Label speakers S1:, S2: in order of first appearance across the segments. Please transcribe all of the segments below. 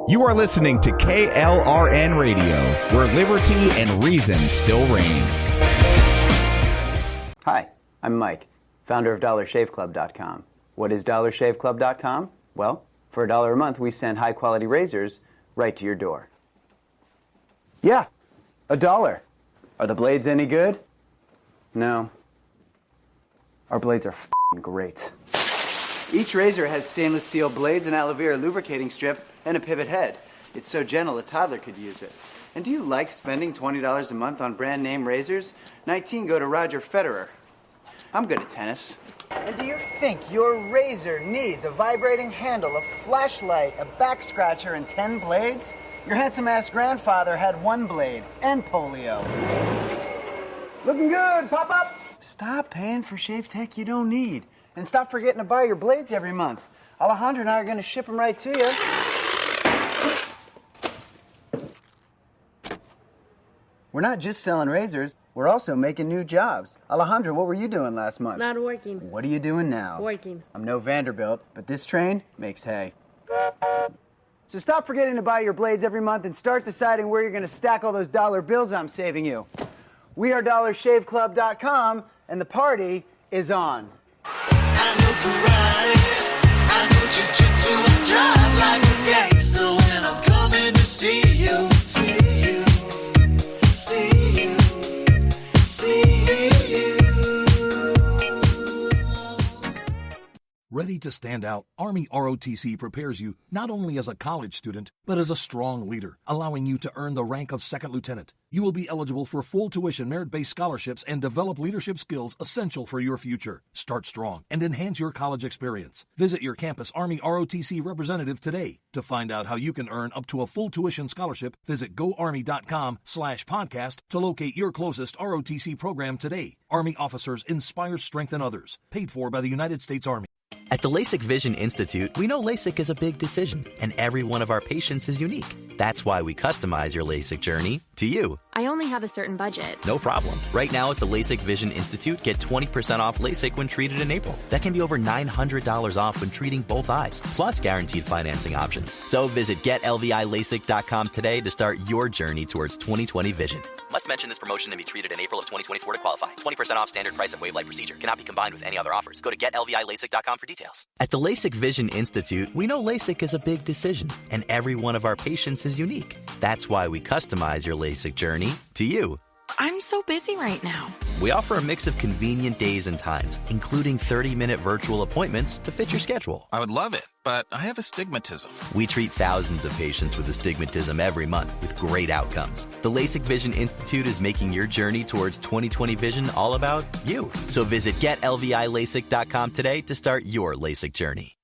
S1: You are listening to KLRN Radio, where liberty and reason still reign.
S2: Hi, I'm Mike, founder of DollarShaveClub.com. What is DollarShaveClub.com? Well, for $1 a month, we send high-quality razors right to your door. Yeah, $1. Are the blades any good? No. Our blades are f***ing great. Each razor has stainless steel blades, an aloe vera lubricating strip, and a pivot head. It's so gentle a toddler could use it. And do you like spending $20 a month on brand name razors? 19 go to Roger Federer. I'm good at tennis. And do you think your razor needs a vibrating handle, a flashlight, a back scratcher, and 10 blades? Your handsome-ass grandfather had 1 blade and polio. Looking good, pop up! Stop paying for shave tech you don't need. And stop forgetting to buy your blades every month. Alejandro and I are going to ship them right to you. We're not just selling razors, we're also making new jobs. Alejandro, what were you doing last month?
S3: Not working.
S2: What are you doing now?
S3: Working.
S2: I'm no Vanderbilt, but this train makes hay. So stop forgetting to buy your blades every month and start deciding where you're going to stack all those dollar bills I'm saving you. We are DollarShaveClub.com, and the party is on.
S4: I know karate, I know jiu-jitsu, I drive like a gangster when I'm coming to see you, see you, see you, see you.
S5: Ready to stand out, Army ROTC prepares you not only as a college student, but as a strong leader, allowing you to earn the rank of second lieutenant. You will be eligible for full tuition merit-based scholarships and develop leadership skills essential for your future. Start strong and enhance your college experience. Visit your campus Army ROTC representative today. To find out how you can earn up to a full tuition scholarship, visit goarmy.com/podcast to locate your closest ROTC program today. Army officers inspire, strengthen others. Paid for by the United States Army.
S6: At the LASIK Vision Institute, we know LASIK is a big decision, and every one of our patients is unique. That's why we customize your LASIK journey to you.
S7: I only have a certain budget.
S6: No problem. Right now at the LASIK Vision Institute, get 20% off LASIK when treated in April. That can be over $900 off when treating both eyes, plus guaranteed financing options. So visit GetLVILASIK.com today to start your journey towards 20/20 vision. Must mention this promotion and be treated in April of 2024 to qualify. 20% off standard price of wave light procedure. Cannot be combined with any other offers. Go to GetLVILASIK.com for details. At the LASIK Vision Institute, we know LASIK is a big decision, and every one of our patients is unique. That's why we customize your LASIK journey to you.
S7: I'm so busy right now.
S6: We offer a mix of convenient days and times, including 30-minute virtual appointments to fit your schedule.
S8: I would love it, but I have astigmatism.
S6: We treat thousands of patients with astigmatism every month with great outcomes. The LASIK Vision Institute is making your journey towards 20/20 vision all about you. So visit GetLVILASIK.com today to start your LASIK journey.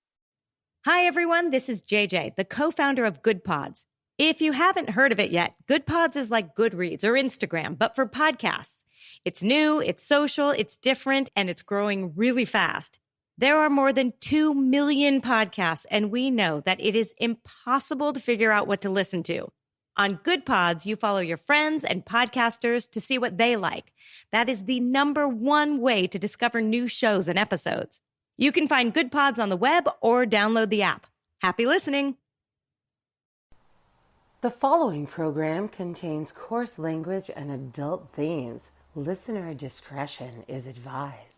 S9: Hi, everyone. This is JJ, the co-founder of Good Pods. If you haven't heard of it yet, Good Pods is like Goodreads or Instagram, but for podcasts. It's new, it's social, it's different, and it's growing really fast. There are more than 2 million podcasts, and we know that it is impossible to figure out what to listen to. On Good Pods, you follow your friends and podcasters to see what they like. That is the #1 way to discover new shows and episodes. You can find Good Pods on the web or download the app. Happy listening.
S10: The following program contains coarse language and adult themes. Listener discretion is advised.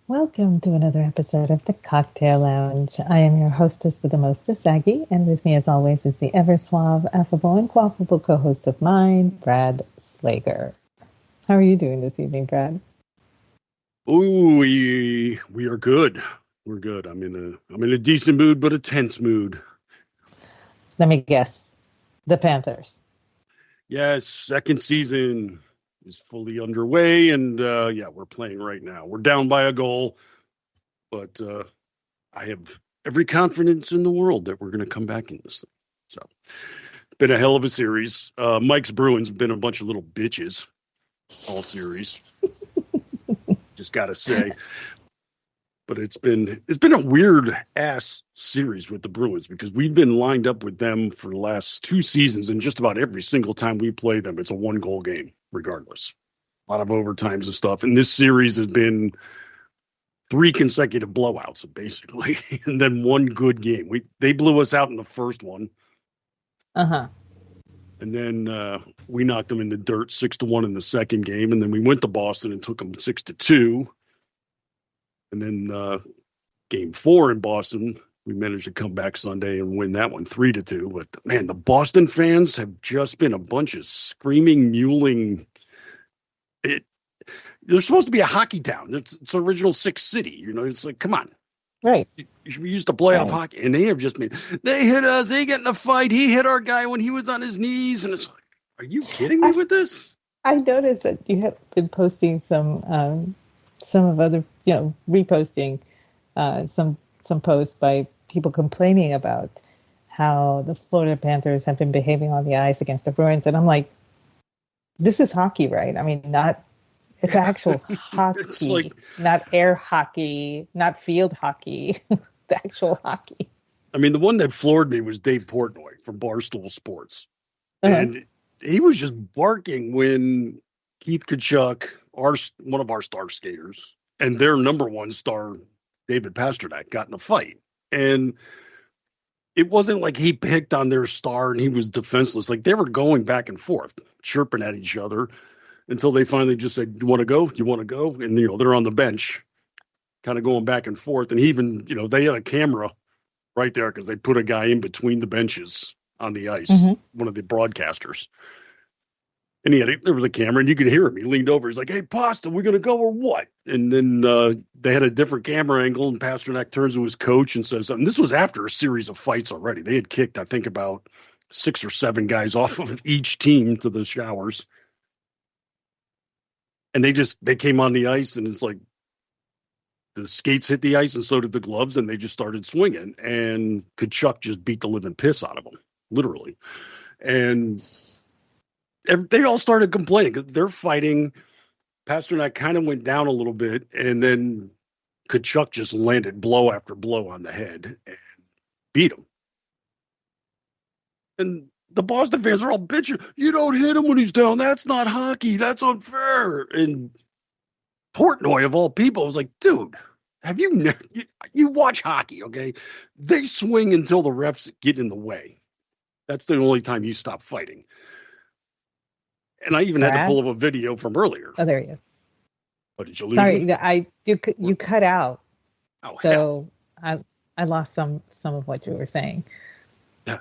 S11: Welcome to another episode of The Cocktail Lounge. I am your hostess with the mostest, Aggie, and with me as always is the ever suave, affable, and quaffable co-host of mine, Brad Slager. How are you doing this evening, Brad?
S12: Ooh, we are good. We're good. I'm in a decent mood, but a tense mood.
S11: Let me guess. The Panthers.
S12: Yes, second season is fully underway, and we're playing right now. We're down by a goal, but I have every confidence in the world that we're going to come back in this thing. So Been a hell of a series. Mike's Bruins have been a bunch of little bitches all series. Just got to say. But it's been a weird ass series with the Bruins because we've been lined up with them for the last 2 seasons, and just about every single time we play them, it's a 1-goal game, regardless. A lot of overtimes and stuff. And this series has been 3 consecutive blowouts, basically, and then 1 good game. They blew us out in the first one.
S11: Uh-huh.
S12: And then we knocked them in the dirt 6-1 in the second game, and then we went to Boston and took them 6-2. And then game 4 in Boston, we managed to come back Sunday and win that one 3-2. But man, the Boston fans have just been a bunch of screaming, mewling. They're supposed to be a hockey town. It's original Six City. You know, it's like, come on.
S11: Right.
S12: We used to playoff hockey, and they have just been. They hit us. They get in a fight. He hit our guy when he was on his knees, and it's like, are you kidding me with this?
S11: I noticed that you have been posting some of other, reposting some posts by people complaining about how the Florida Panthers have been behaving on the ice against the Bruins, and I'm like, this is hockey, right? I mean, it's actual hockey,
S12: It's like,
S11: not air hockey, not field hockey, the actual hockey.
S12: I mean, the one that floored me was Dave Portnoy from Barstool Sports,
S11: Uh-huh.
S12: and he was just barking when Keith Tkachuk, one of our star skaters, and their number 1 star, David Pastrnak, got in a fight. And it wasn't like he picked on their star and he was defenseless. Like, they were going back and forth, chirping at each other until they finally just said, "You want to go? You want to go?" And, they're on the bench kind of going back and forth. And he even, they had a camera right there because they put a guy in between the benches on the ice, one of the broadcasters. And there was a camera, and you could hear him. He leaned over. He's like, "Hey, Pasta, we going to go or what?" And then they had a different camera angle, and Pasternak turns to his coach and says something. This was after a series of fights already. They had kicked, I think, about 6 or 7 guys off of each team to the showers. And they came on the ice, and it's like the skates hit the ice, and so did the gloves, and they just started swinging. And Tkachuk just beat the living piss out of them, literally. And they all started complaining because they're fighting. Pasternak kind of went down a little bit, and then Tkachuk just landed blow after blow on the head and beat him. And the Boston fans are all bitching. "You don't hit him when he's down. That's not hockey. That's unfair." And Portnoy, of all people, was like, "Dude, have you watch hockey, okay? They swing until the refs get in the way. That's the only time you stop fighting." And I even had to pull up a video from earlier.
S11: Oh, there he is.
S12: Oh, did you lose
S11: Sorry,
S12: me?
S11: you cut out.
S12: Oh,
S11: so I lost some of what you were saying.
S12: Yeah.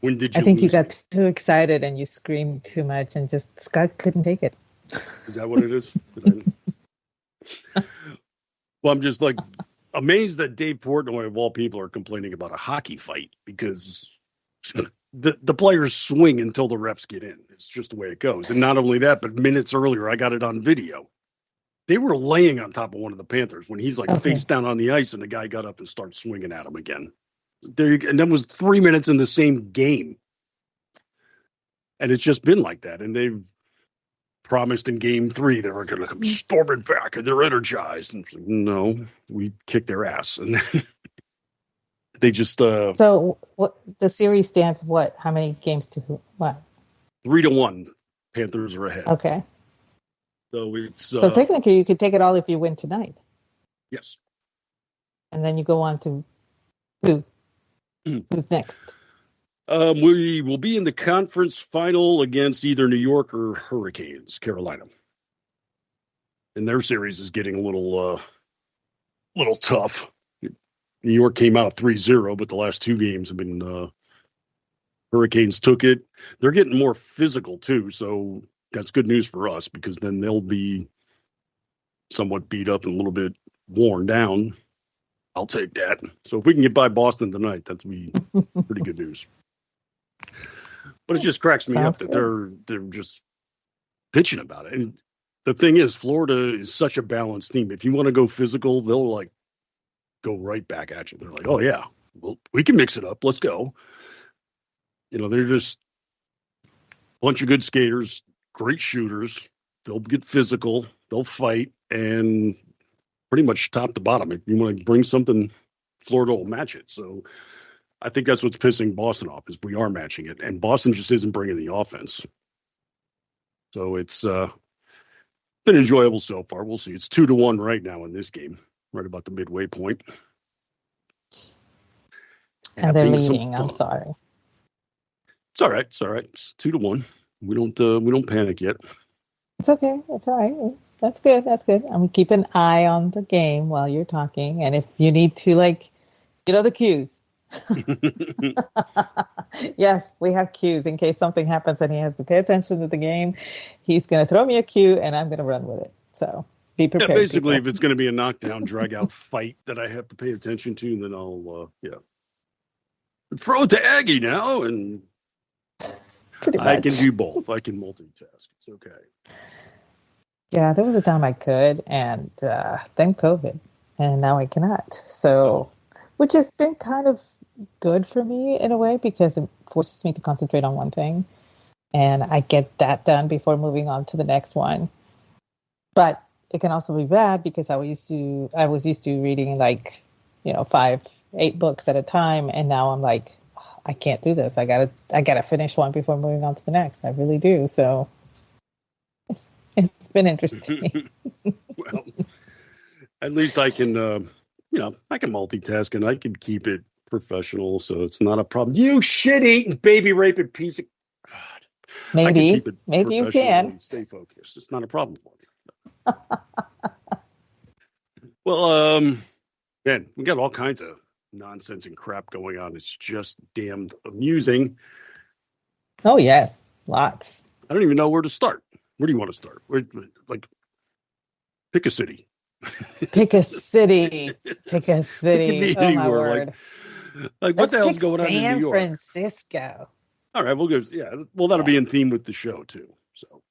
S12: When did you?
S11: I think you
S12: lose
S11: got
S12: me?
S11: too excited and you screamed too much, and just Scott couldn't take it.
S12: Is that what it is? Well, I'm just like amazed that Dave Portnoy, of all people, are complaining about a hockey fight because the players swing until the refs get in. It's just the way it goes. And not only that, but minutes earlier, I got it on video. They were laying on top of one of the Panthers when he's like face down on the ice, and the guy got up and started swinging at him again. And that was 3 minutes in the same game. And it's just been like that. And they've promised in game 3 they were going to come storming back and they're energized. And it's like, no, we kicked their ass. And then they just
S11: So what the series stands? What? How many games to what?
S12: 3-1. Panthers are ahead.
S11: Okay.
S12: So it's
S11: So technically, you could take it all if you win tonight,
S12: yes.
S11: and then you go on to who? Who's next?
S12: We will be in the conference final against either New York or Hurricanes, Carolina. And their series is getting a little tough. New York came out 3-0, but the last 2 games have been Hurricanes took it. They're getting more physical too, so that's good news for us because then they'll be somewhat beat up and a little bit worn down. I'll take that. So if we can get by Boston tonight, that's be pretty good news. But it just cracks me
S11: Sounds
S12: up that they're just bitching about it. And the thing is, Florida is such a balanced team. If you want to go physical, they'll like go right back at you. They're like, "Oh yeah, well, we can mix it up. Let's go." They're just a bunch of good skaters, great shooters. They'll get physical, they'll fight, and pretty much top to bottom. If you want to bring something, Florida will match it. So I think that's what's pissing Boston off, is we are matching it, and Boston just isn't bringing the offense. So it's been enjoyable so far. We'll see. It's 2-1 right now in this game, right about the midway point.
S11: And they're leading. I'm sorry.
S12: It's all right. It's all right. It's 2-1. We don't panic yet.
S11: It's okay. It's all right. That's good. That's good. I'm gonna keep an eye on the game while you're talking, and if you need to, the cues. Yes, we have cues in case something happens and he has to pay attention to the game. He's going to throw me a cue and I'm going to run with it. So be prepared.
S12: Yeah, basically,
S11: people.
S12: if it's going to be a knockdown, drag out fight that I have to pay attention to, then I'll throw it to Aggie now, and I can do both. I can multitask. It's okay.
S11: Yeah, there was a time I could, and then COVID, and now I cannot. So, which has been kind of good for me in a way, because it forces me to concentrate on one thing, and I get that done before moving on to the next one. But it can also be bad, because I was used to reading 5-8 books at a time, and now I'm like, I can't do this. I gotta finish one before moving on to the next. I really do. So it's been interesting.
S12: Well, at least I can I can multitask, and I can keep it professional, so it's not a problem. You shit-eating, baby-raping piece of God.
S11: Maybe you can.
S12: And stay focused. It's not a problem for me. Well, man, we got all kinds of nonsense and crap going on. It's just damned amusing.
S11: Oh, yes. Lots.
S12: I don't even know where to start. Where do you want to start? Pick a city.
S11: Pick a city. Pick a city. Oh, my word.
S12: What the hell's going on in New
S11: San
S12: York?
S11: Francisco.
S12: All right, we'll go. Yeah, well, that'll be in theme with the show too. So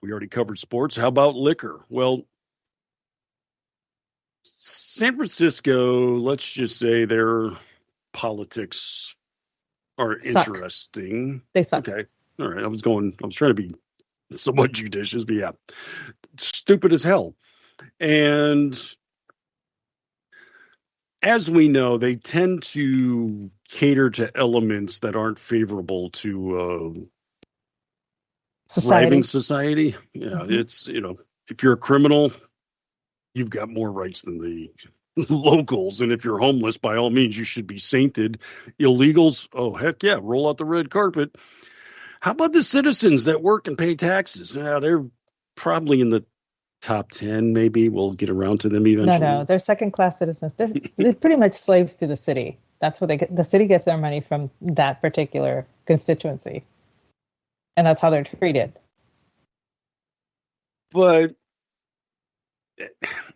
S12: we already covered sports. How about liquor? Well, San Francisco, let's just say their politics are interesting.
S11: They suck.
S12: Okay. All right. I was trying to be somewhat judicious, but yeah, stupid as hell. And as we know, they tend to cater to elements that aren't favorable to thriving society. Yeah,
S11: Mm-hmm.
S12: It's, if you're a criminal, you've got more rights than the locals. And if you're homeless, by all means, you should be sainted. Illegals, oh, heck yeah, roll out the red carpet. How about the citizens that work and pay taxes? Yeah, they're probably in the top 10, maybe. We'll get around to them eventually.
S11: No, they're second-class citizens. They're pretty much slaves to the city. That's what the city gets their money from, that particular constituency. And that's how they're treated.
S12: But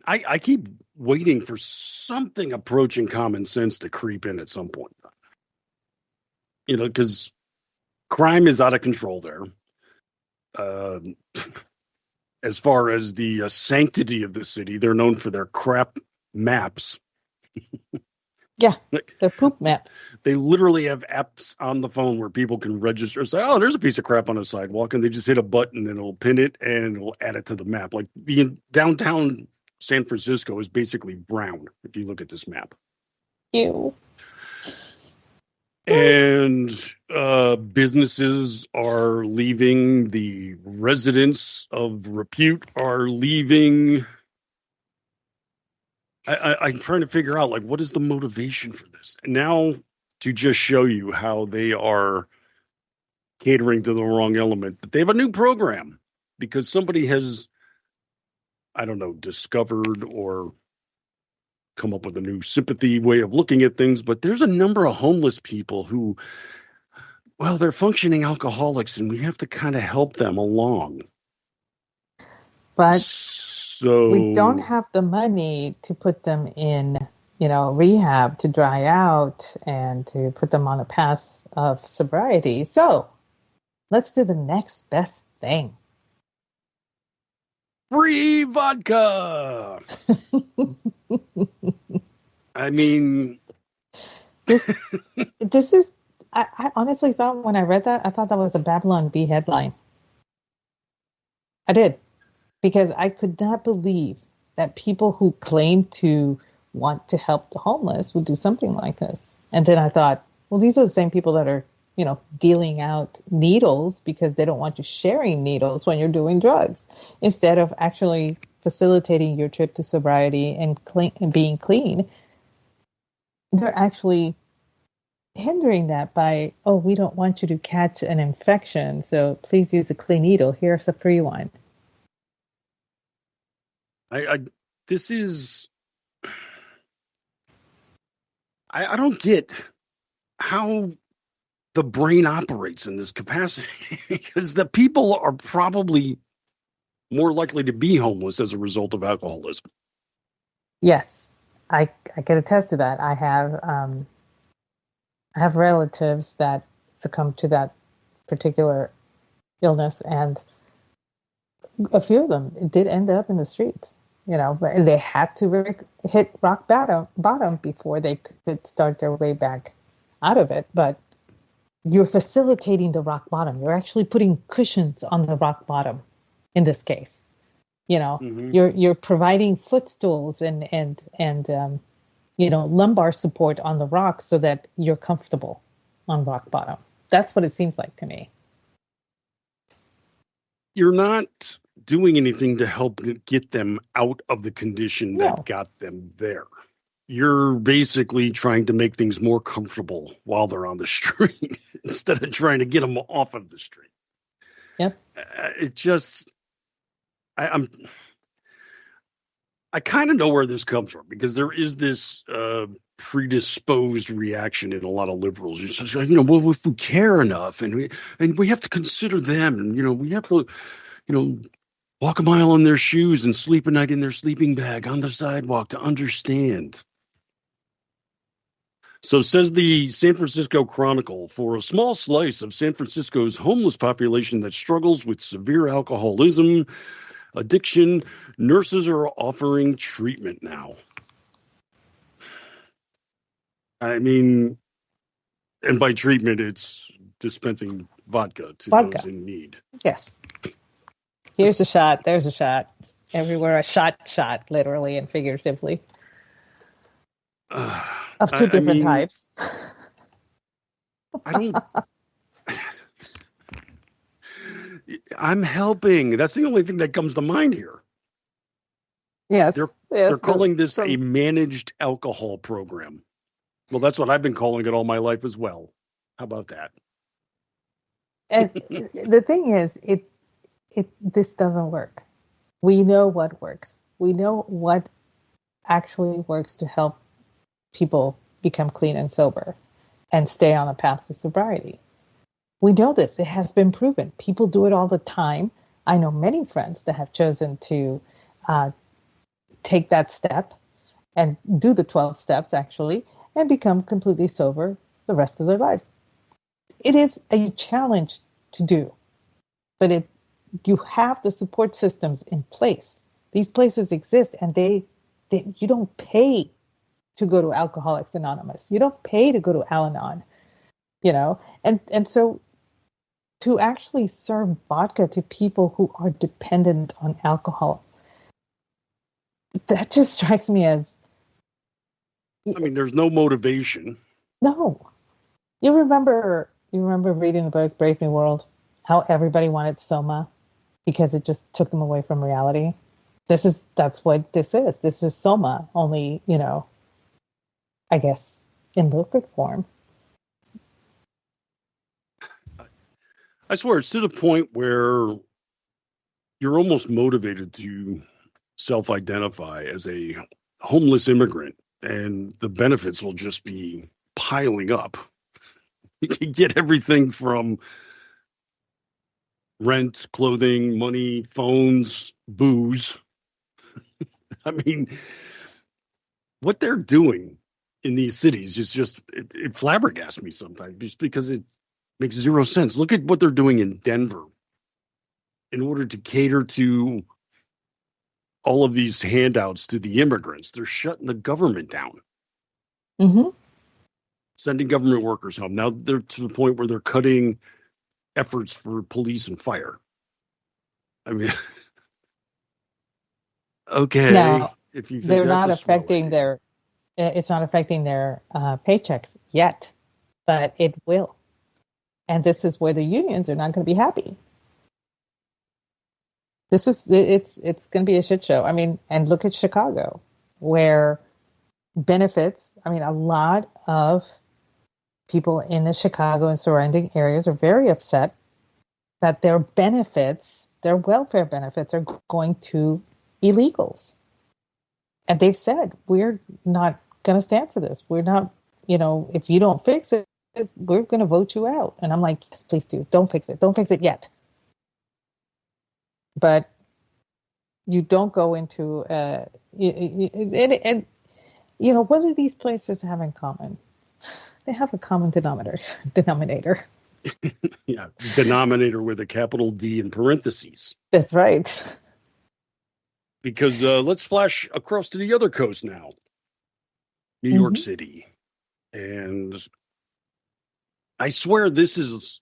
S12: I keep waiting for something approaching common sense to creep in at some point. Because crime is out of control there. As far as the sanctity of the city, they're known for their crap maps.
S11: Yeah, they're poop maps.
S12: They literally have apps on the phone where people can register. Say, oh, there's a piece of crap on the sidewalk, and they just hit a button, and it'll pin it, and it'll add it to the map. Like the downtown San Francisco is basically brown if you look at this map.
S11: Ew.
S12: And businesses are leaving. The residents of repute are leaving. I'm trying to figure out, what is the motivation for this? And now, to just show you how they are catering to the wrong element, that they have a new program because somebody has, I don't know, discovered or come up with a new sympathy way of looking at things. But there's a number of homeless people who, well, they're functioning alcoholics, and we have to kind of help them along.
S11: But
S12: so
S11: we don't have the money to put them in, rehab, to dry out and to put them on a path of sobriety. So let's do the next best thing.
S12: Free vodka. I mean,
S11: this is I honestly thought when I read that, I thought that was a Babylon Bee headline. I did, because I could not believe that people who claim to want to help the homeless would do something like this. And then I thought, well, these are the same people that are, dealing out needles because they don't want you sharing needles when you're doing drugs, instead of actually facilitating your trip to sobriety and being clean. They're actually hindering that by, oh, we don't want you to catch an infection, so please use a clean needle. Here's the free one.
S12: I don't get how the brain operates in this capacity, because the people are probably more likely to be homeless as a result of alcoholism.
S11: Yes, I can attest to that. I have relatives that succumbed to that particular illness, and a few of them did end up in the streets. But they had to hit rock bottom before they could start their way back out of it. But you're facilitating the rock bottom. You're actually putting cushions on the rock bottom in this case. You're providing footstools and lumbar support on the rocks so that you're comfortable on rock bottom. That's what it seems like to me.
S12: You're not doing anything to help get them out of the condition that got them there. You're basically trying to make things more comfortable while they're on the street instead of trying to get them off of the street.
S11: Yep.
S12: I kind of know where this comes from, because there is this predisposed reaction in a lot of liberals. It's just, well, if we care enough and we have to consider them, and we have to, walk a mile in their shoes and sleep a night in their sleeping bag on the sidewalk to understand. So says the San Francisco Chronicle, for a small slice of San Francisco's homeless population that struggles with severe alcoholism, addiction, nurses are offering treatment now. I mean, and by treatment, it's dispensing vodka to those in need.
S11: Yes. Here's a shot. There's a shot. Everywhere a shot, literally and figuratively. Of two different types.
S12: I'm helping. That's the only thing that comes to mind here.
S11: Yes.
S12: They're calling this a managed alcohol program. Well, that's what I've been calling it all my life as well. How about that?
S11: And the thing is, this doesn't work. We know what works. We know what actually works to help people become clean and sober and stay on a path to sobriety. We know this. It has been proven. People do it all the time. I know many friends that have chosen to take that step and do the 12 steps, actually, and become completely sober the rest of their lives. It is a challenge to do, but you have the support systems in place. These places exist, and you don't pay to go to Alcoholics Anonymous. You don't pay to go to Al-Anon, and so to actually serve vodka to people who are dependent on alcohol, that just strikes me as...
S12: there's no motivation.
S11: No. You remember reading the book Brave New World, how everybody wanted Soma because it just took them away from reality? That's what this is. This is Soma, only, I guess, in liquid form.
S12: I swear, it's to the point where you're almost motivated to self-identify as a homeless immigrant, and the benefits will just be piling up. You can get everything from rent, clothing, money, phones, booze. What they're doing in these cities is just, it flabbergasts me sometimes, just because it makes zero sense. Look at what they're doing in Denver in order to cater to all of these handouts to the immigrants. They're shutting the government down.
S11: Mm-hmm.
S12: sending government workers home. Now they're to the point where they're cutting efforts for police and fire. I mean, okay.
S11: Now,
S12: if you think
S11: they're
S12: that's
S11: not
S12: a swell
S11: affecting
S12: idea.
S11: it's not affecting their paychecks yet, but it will. And this is where the unions are not going to be happy. It's going to be a shit show. I mean, and look at Chicago, where benefits, I mean, a lot of people in the Chicago and surrounding areas are very upset that their benefits, their welfare benefits, are going to illegals. And they've said, we're not going to stand for this. We're not, if you don't fix it, we're going to vote you out. And I'm like, yes, please do. Don't fix it. Don't fix it yet. But you don't go into, what do these places have in common? They have a common denominator.
S12: Yeah, denominator with a capital D in parentheses.
S11: That's right.
S12: Because let's flash across to the other coast now. New York City. And I swear this is...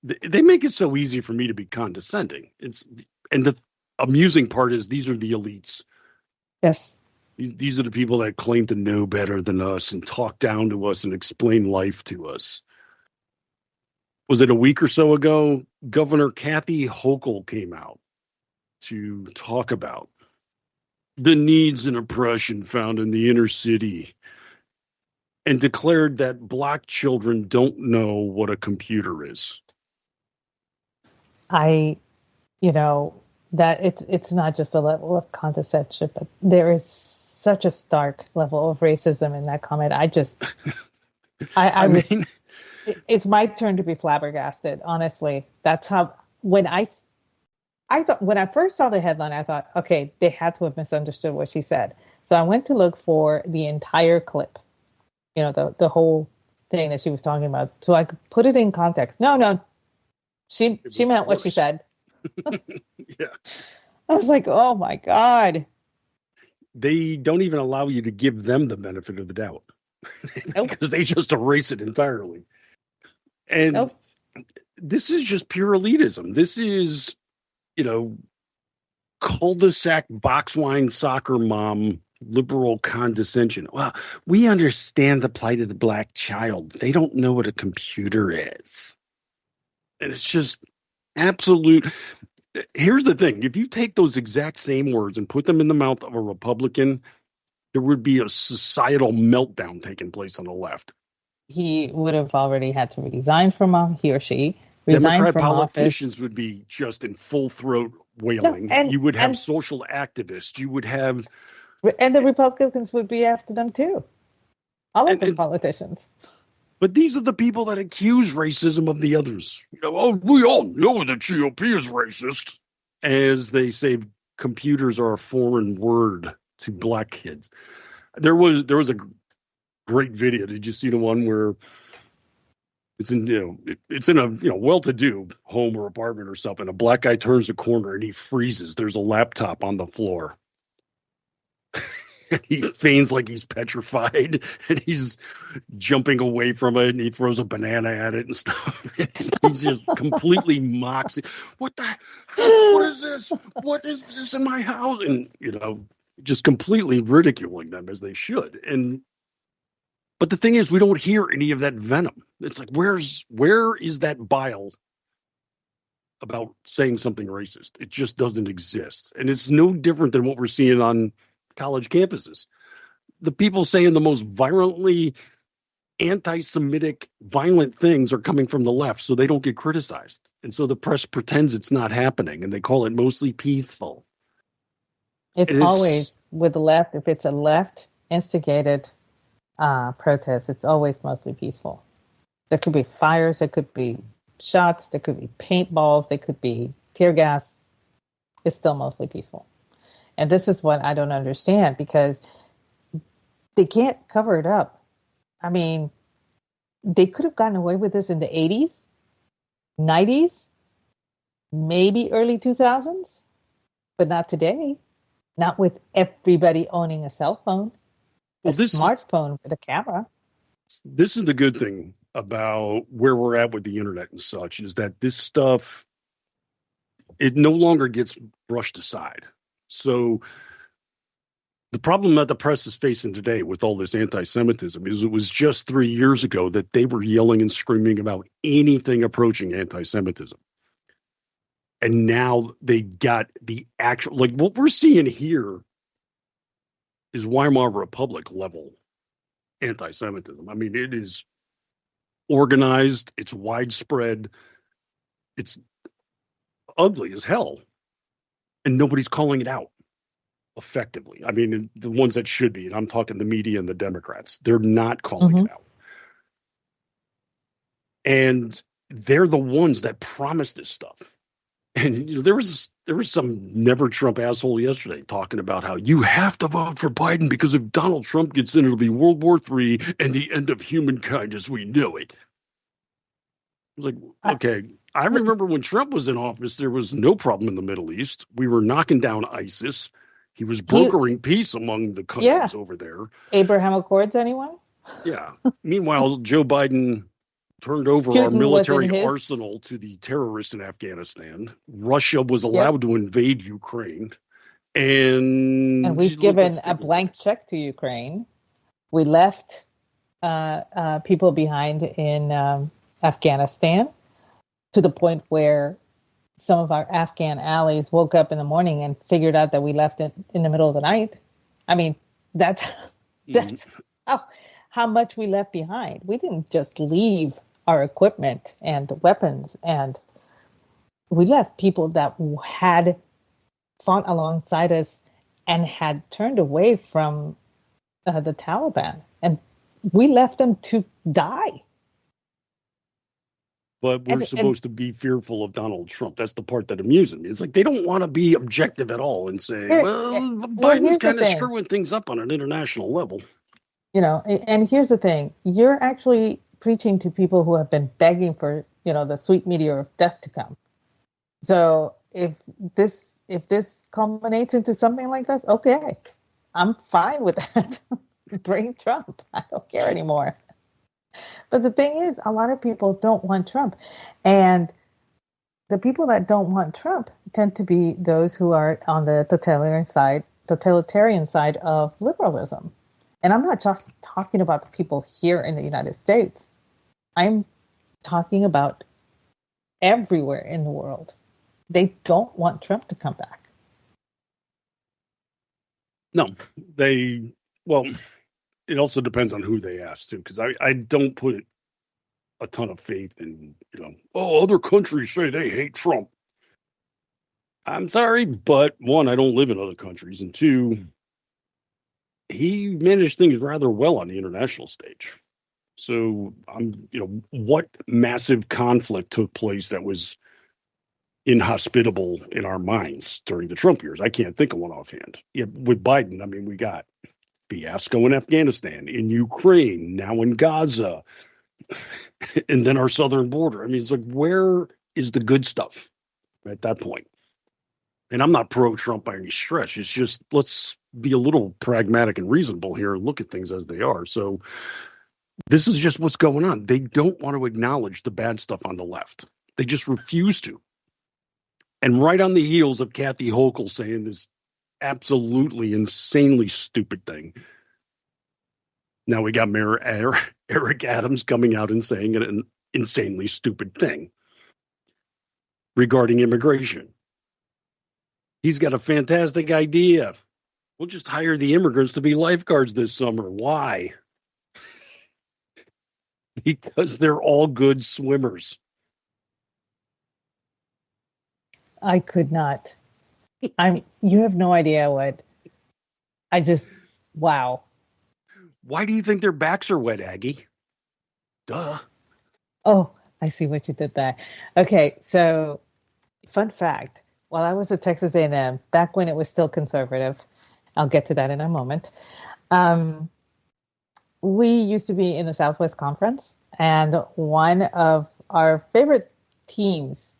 S12: They make it so easy for me to be condescending. And the amusing part is these are the elites.
S11: Yes.
S12: These are the people that claim to know better than us and talk down to us and explain life to us. Was it a week or so ago? Governor Kathy Hochul came out to talk about the needs and oppression found in the inner city and declared that black children don't know what a computer is.
S11: That it's not just a level of condescension, but there is such a stark level of racism in that comment. It's my turn to be flabbergasted. Honestly, that's how, when I first saw the headline, I thought, okay, they had to have misunderstood what she said. So I went to look for the entire clip, the whole thing that she was talking about, so I could put it in context. No, she meant what she said.
S12: Yeah.
S11: I was like, oh my God.
S12: They don't even allow you to give them the benefit of the doubt.
S11: Nope.
S12: Because they just erase it entirely. And This is just pure elitism. This is, cul-de-sac box wine soccer mom liberal condescension. Well, we understand the plight of the black child. They don't know what a computer is. And it's just absolute. Here's the thing. If you take those exact same words and put them in the mouth of a Republican, there would be a societal meltdown taking place on the left.
S11: He would have already had to resign from office, he or she.
S12: Democrat politicians would be just in full throat wailing.
S11: No, and,
S12: you would have social activists. You would have...
S11: And the Republicans would be after them too. All of the politicians.
S12: But these are the people that accuse racism of the others. We all know the GOP is racist. As they say, computers are a foreign word to black kids. There was a great video. Did you see the one where it's in a well-to-do home or apartment or something? A black guy turns the corner and he freezes. There's a laptop on the floor. He feigns like he's petrified and he's jumping away from it and he throws a banana at it and stuff. He's just completely mocks it. What is this? What is this in my house? And, just completely ridiculing them as they should. But the thing is, we don't hear any of that venom. It's like, where is that bile about saying something racist? It just doesn't exist. And it's no different than what we're seeing on college campuses. The people saying the most violently anti-Semitic violent things are coming from the left, so they don't get criticized. And so the press pretends it's not happening, and they call it mostly peaceful.
S11: It's always with the left. If it's a left instigated protest, it's always mostly peaceful. There could be fires, there could be shots, there could be paintballs, there could be tear gas. It's still mostly peaceful. And this is what I don't understand, because they can't cover it up. I mean, they could have gotten away with this in the 80s, 90s, maybe early 2000s, but not today. Not with everybody owning a cell phone, smartphone with a camera.
S12: This is the good thing about where we're at with the internet and such, is that this stuff, it no longer gets brushed aside. So the problem that the press is facing today with all this anti-Semitism is it was just 3 years ago that they were yelling and screaming about anything approaching anti-Semitism. And now they got the actual, like what we're seeing here is Weimar Republic level anti-Semitism. I mean, it is organized, it's widespread, it's ugly as hell, and nobody's calling it out effectively. I mean, the ones that should be, and I'm talking the media and the Democrats, they're not calling it out. And they're the ones that promise this stuff. And there was some never Trump asshole yesterday talking about how you have to vote for Biden because if Donald Trump gets in, it'll be World War III and the end of humankind as we know it. I was like, okay, I remember when Trump was in office, there was no problem in the Middle East. We were knocking down ISIS. He was brokering peace among the countries over there.
S11: Abraham Accords, anyone?
S12: Yeah. Meanwhile, Joe Biden turned over our military arsenal to the terrorists in Afghanistan. Russia was allowed to invade Ukraine. And
S11: we've given a blank check to Ukraine. We left people behind in Afghanistan to the point where some of our Afghan allies woke up in the morning and figured out that we left it in the middle of the night. I mean, that's how much we left behind. We didn't just leave our equipment and weapons, and we left people that had fought alongside us and had turned away from the Taliban, and we left them to die.
S12: But we're supposed to be fearful of Donald Trump. That's the part that amuses me. It's like they don't want to be objective at all and say, Biden's kind of screwing things up on an international level.
S11: You know, and here's the thing. You're actually preaching to people who have been begging for, the sweet meteor of death to come. So if this culminates into something like this, okay, I'm fine with that. Bring Trump. I don't care anymore. But the thing is, a lot of people don't want Trump. And the people that don't want Trump tend to be those who are on the totalitarian side of liberalism. And I'm not just talking about the people here in the United States. I'm talking about everywhere in the world. They don't want Trump to come back.
S12: No, it also depends on who they ask, too, because I don't put a ton of faith in, other countries say they hate Trump. I'm sorry, but one, I don't live in other countries, and two, he managed things rather well on the international stage. So what massive conflict took place that was inhospitable in our minds during the Trump years? I can't think of one offhand. Yeah, with Biden, I mean, we got fiasco in Afghanistan, in Ukraine, now in Gaza, and then our southern border. I mean, it's like, where is the good stuff at that point? And I'm not pro-Trump by any stretch. It's just, let's be a little pragmatic and reasonable here and look at things as they are. So this is just what's going on. They don't want to acknowledge the bad stuff on the left. They just refuse to. And right on the heels of Kathy Hochul saying this absolutely insanely stupid thing, now we got Mayor Eric Adams coming out and saying an insanely stupid thing regarding immigration. He's got a fantastic idea. We'll just hire the immigrants to be lifeguards this summer. Why? Because they're all good swimmers.
S11: I could not. You have no idea what. Wow.
S12: Why do you think their backs are wet, Aggie? Duh.
S11: Oh, I see what you did there. Okay, so fun fact. While I was at Texas A&M, back when it was still conservative, I'll get to that in a moment, we used to be in the Southwest Conference, and one of our favorite teams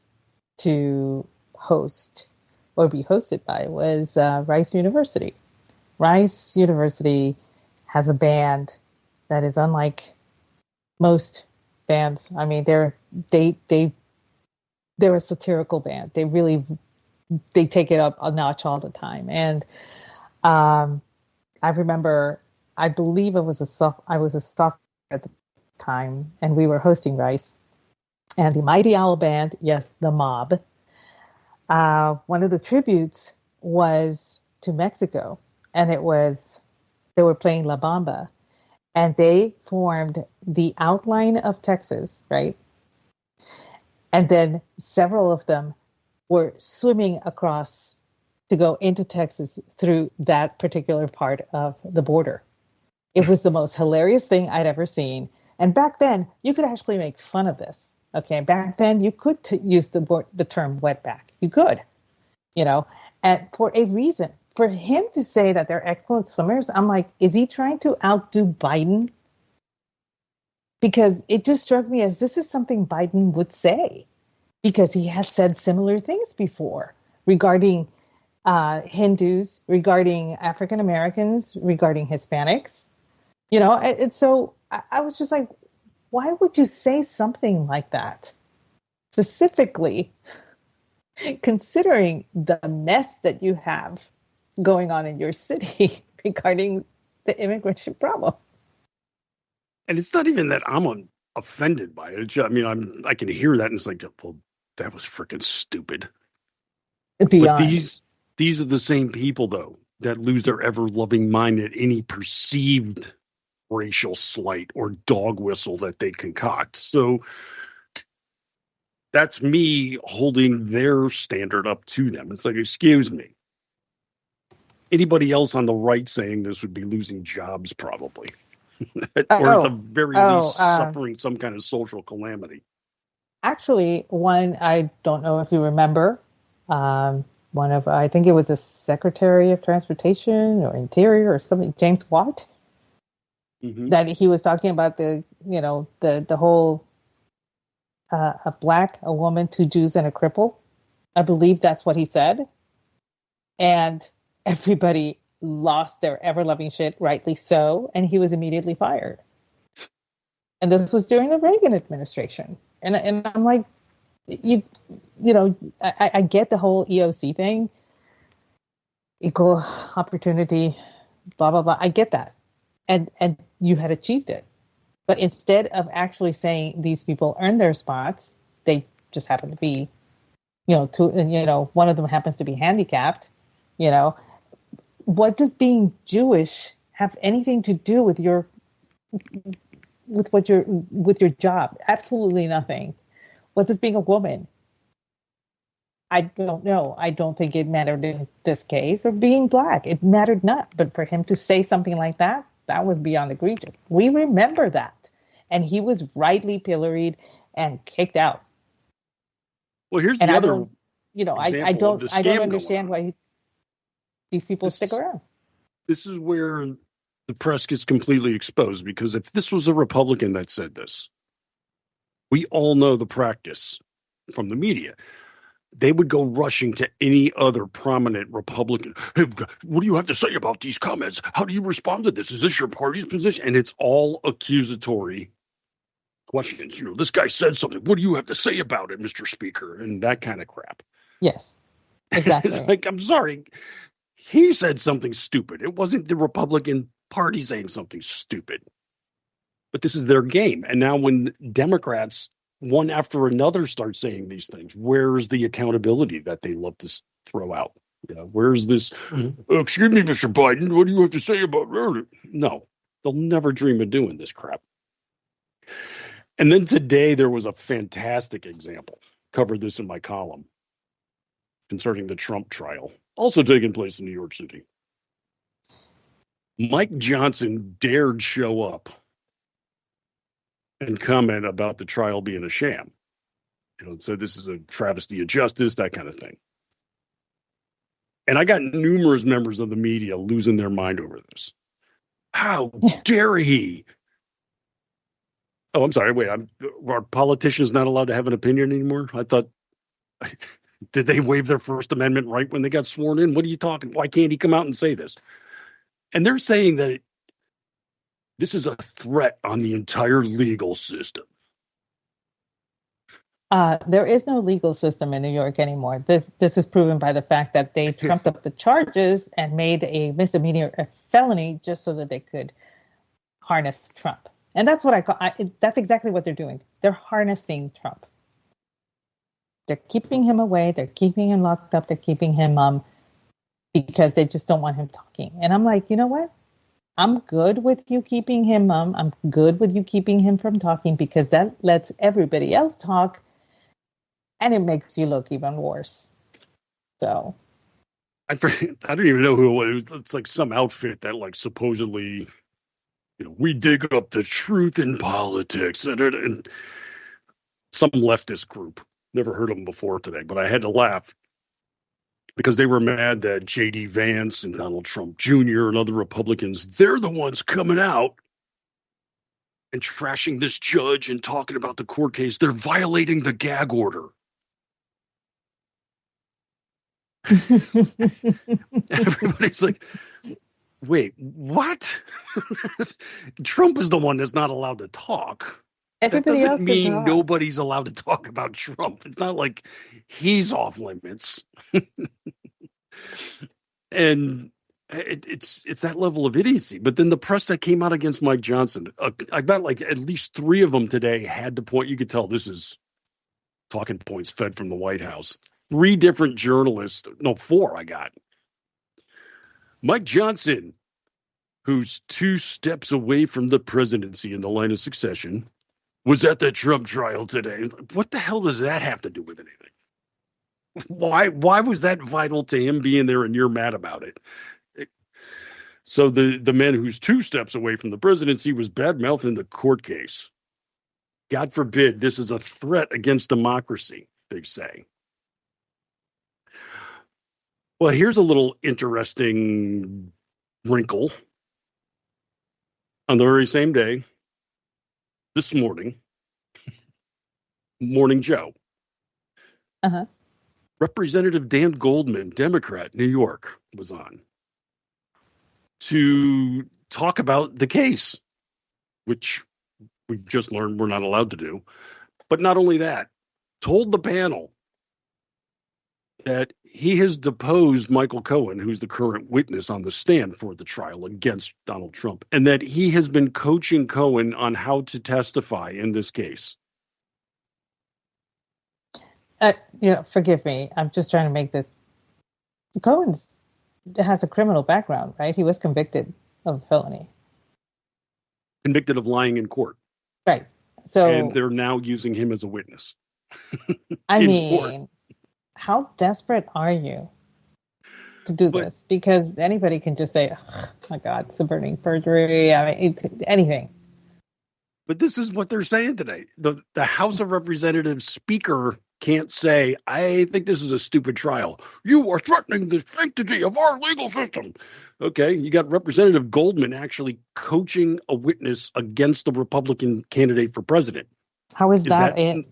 S11: to host or be hosted by was Rice University. Rice University has a band that is unlike most bands. I mean, they're a satirical band. They take it up a notch all the time. And I remember, I believe I was a sophomore at the time, and we were hosting Rice, and the Mighty Owl Band, yes, the Mob. One of the tributes was to Mexico, and they were playing La Bamba, and they formed the outline of Texas, right? And then several of them were swimming across to go into Texas through that particular part of the border. It was the most hilarious thing I'd ever seen. And back then, you could actually make fun of this. Okay, back then you could use the term wetback. You could, and for a reason. For him to say that they're excellent swimmers, I'm like, is he trying to outdo Biden? Because it just struck me as this is something Biden would say, because he has said similar things before regarding Hindus, regarding African Americans, regarding Hispanics, and so I was just like, why would you say something like that? Specifically, considering the mess that you have going on in your city regarding the immigration problem.
S12: And it's not even that I'm offended by it. I mean, I can hear that and it's like, well, that was freaking stupid.
S11: Beyond.
S12: But these are the same people, though, that lose their ever-loving mind at any perceived racial slight or dog whistle that they concoct. So that's me holding their standard up to them. It's like, excuse me. Anybody else on the right saying this would be losing jobs, probably. Or at the very least suffering some kind of social calamity.
S11: Actually, one, I don't know if you remember, I think it was a Secretary of Transportation or Interior or something, James Watt, that he was talking about the whole a woman, 2 Jews and a cripple. I believe that's what he said. And everybody lost their ever-loving shit, rightly so, and he was immediately fired. And this was during the Reagan administration. And I'm like, I get the whole EOC thing, equal opportunity, blah, blah, blah. I get that. And you had achieved it. But instead of actually saying these people earned their spots, they just happen to be, one of them happens to be handicapped, What does being Jewish have anything to do with your job? Absolutely nothing. What does being a woman? I don't know. I don't think it mattered in this case. Or being black, it mattered not. But for him to say something like that, that was beyond egregious. We remember that, and he was rightly pilloried and kicked out.
S12: Well, here's the other.
S11: I don't understand why these people stick around.
S12: This is where the press gets completely exposed, because if this was a Republican that said this, we all know the practice from the media. They would go rushing to any other prominent Republican. Hey, what do you have to say about these comments? How do you respond to this? Is this your party's position? And it's all accusatory questions. This guy said something. What do you have to say about it, Mr. Speaker? And that kind of crap.
S11: Yes, exactly.
S12: It's like, I'm sorry. He said something stupid. It wasn't the Republican Party saying something stupid. But this is their game. And now when Democrats, one after another, start saying these things, where's the accountability that they love to throw out? Where's this, excuse me, Mr. Biden, what do you have to say about it? No, they'll never dream of doing this crap. And then today there was a fantastic example. Covered this in my column concerning the Trump trial, also taking place in New York City. Mike Johnson dared show up and comment about the trial being a sham. So this is a travesty of justice, that kind of thing. And I got numerous members of the media losing their mind over this. How dare he? Oh, I'm sorry. Wait, are politicians not allowed to have an opinion anymore? I thought, did they waive their First Amendment right when they got sworn in? What are you talking? Why can't he come out and say this? And they're saying that This is a threat on the entire legal system.
S11: There is no legal system in New York anymore. This is proven by the fact that they trumped up the charges and made a misdemeanor a felony just so that they could harness Trump. And that's what that's exactly what they're doing. They're harnessing Trump. They're keeping him away. They're keeping him locked up. They're keeping him because they just don't want him talking. And I'm like, you know what? I'm good with you keeping him. I'm good with you keeping him from talking because that lets everybody else talk. And it makes you look even worse. So,
S12: I don't even know who it was. It's like some outfit that, like, supposedly, we dig up the truth in politics, and some leftist group. Never heard of them before today, but I had to laugh because they were mad that J.D. Vance and Donald Trump Jr. and other Republicans, they're the ones coming out and trashing this judge and talking about the court case. They're violating the gag order. Everybody's like, wait, what? Trump is the one that's not allowed to talk.
S11: Everybody
S12: that
S11: else
S12: doesn't mean
S11: can talk.
S12: nobody's allowed to talk about Trump. It's not like he's off limits. And it's that level of idiocy. But then the press that came out against Mike Johnson, I bet like at least 3 of them today had to point. You could tell this is talking points fed from the White House. 3 different journalists, no, 4 I got. Mike Johnson, who's 2 steps away from the presidency in the line of succession, was at the Trump trial today. What the hell does that have to do with anything? Why was that vital to him being there and you're mad about it? So the man who's 2 steps away from the presidency was bad-mouthing the court case. God forbid this is a threat against democracy, they say. Well, here's a little interesting wrinkle. On the very same day, this morning, Morning Joe.
S11: Uh-huh.
S12: Representative Dan Goldman, Democrat, New York, was on to talk about the case, which we've just learned we're not allowed to do. But not only that, told the panel that he has deposed Michael Cohen, who's the current witness on the stand for the trial against Donald Trump, and that he has been coaching Cohen on how to testify in this case.
S11: Forgive me. I'm just trying to make this. Cohen has a criminal background, right? He was convicted of a felony.
S12: Convicted of lying in court.
S11: Right. So,
S12: and they're now using him as a witness.
S11: I mean, how desperate are you to do this? Because anybody can just say, oh my God, suborning perjury. I mean, anything.
S12: But this is what they're saying today. The House of Representatives Speaker can't say, I think this is a stupid trial. You are threatening the sanctity of our legal system. Okay, you got Representative Goldman actually coaching a witness against the Republican candidate for president.
S11: How is that a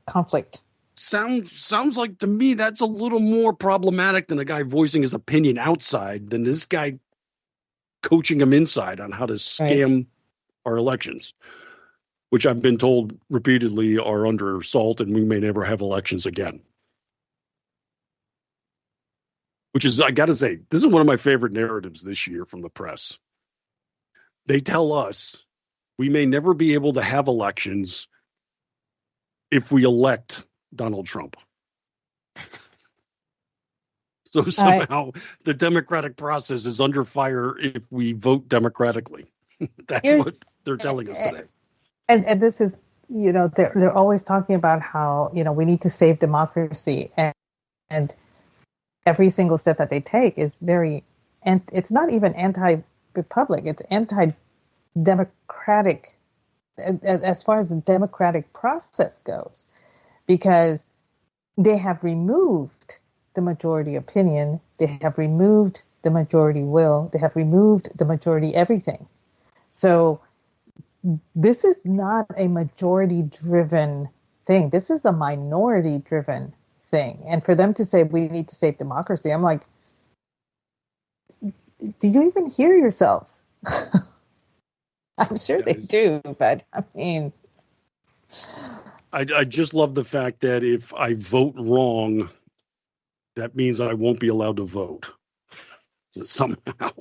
S11: conflict?
S12: Sounds like to me that's a little more problematic than a guy voicing his opinion outside than this guy coaching him inside on how to scam our elections, which I've been told repeatedly are under assault and we may never have elections again. Which is, I got to say, this is one of my favorite narratives this year from the press. They tell us we may never be able to have elections if we elect Donald Trump. So somehow the democratic process is under fire if we vote democratically. That's what they're telling us today.
S11: And this is, they're always talking about how, we need to save democracy. And every single step that they take is and it's not even anti-republic, it's anti-democratic as far as the democratic process goes, because they have removed the majority opinion, they have removed the majority will, they have removed the majority everything. So this is not a majority-driven thing. This is a minority-driven thing. And for them to say we need to save democracy, I'm like, do you even hear yourselves? I'm sure they do, but I mean,
S12: I just love the fact that if I vote wrong, that means I won't be allowed to vote somehow.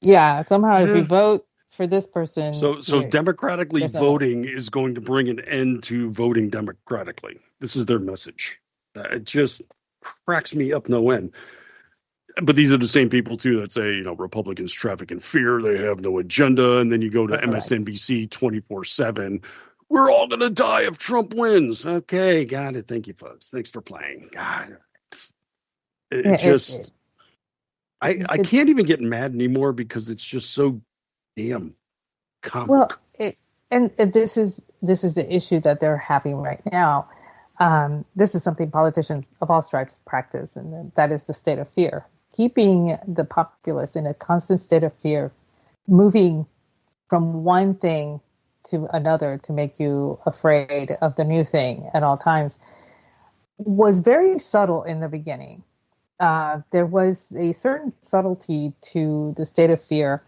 S11: yeah, somehow if you vote for this person,
S12: So democratically
S11: there's no
S12: voting is going to bring an end to voting democratically. This is their message. It just cracks me up no end. But these are the same people too that say, Republicans traffic in fear. They have no agenda. And then you go to MSNBC 24/7. We're all going to die if Trump wins. Okay, got it. Thank you, folks. Thanks for playing. God, I can't even get mad anymore because it's just so damn comic.
S11: Well, and this is the issue that they're having right now. This is something politicians of all stripes practice, and that is the state of fear. Keeping the populace in a constant state of fear, moving from one thing to another to make you afraid of the new thing at all times, was very subtle in the beginning. There was a certain subtlety to the state of fear,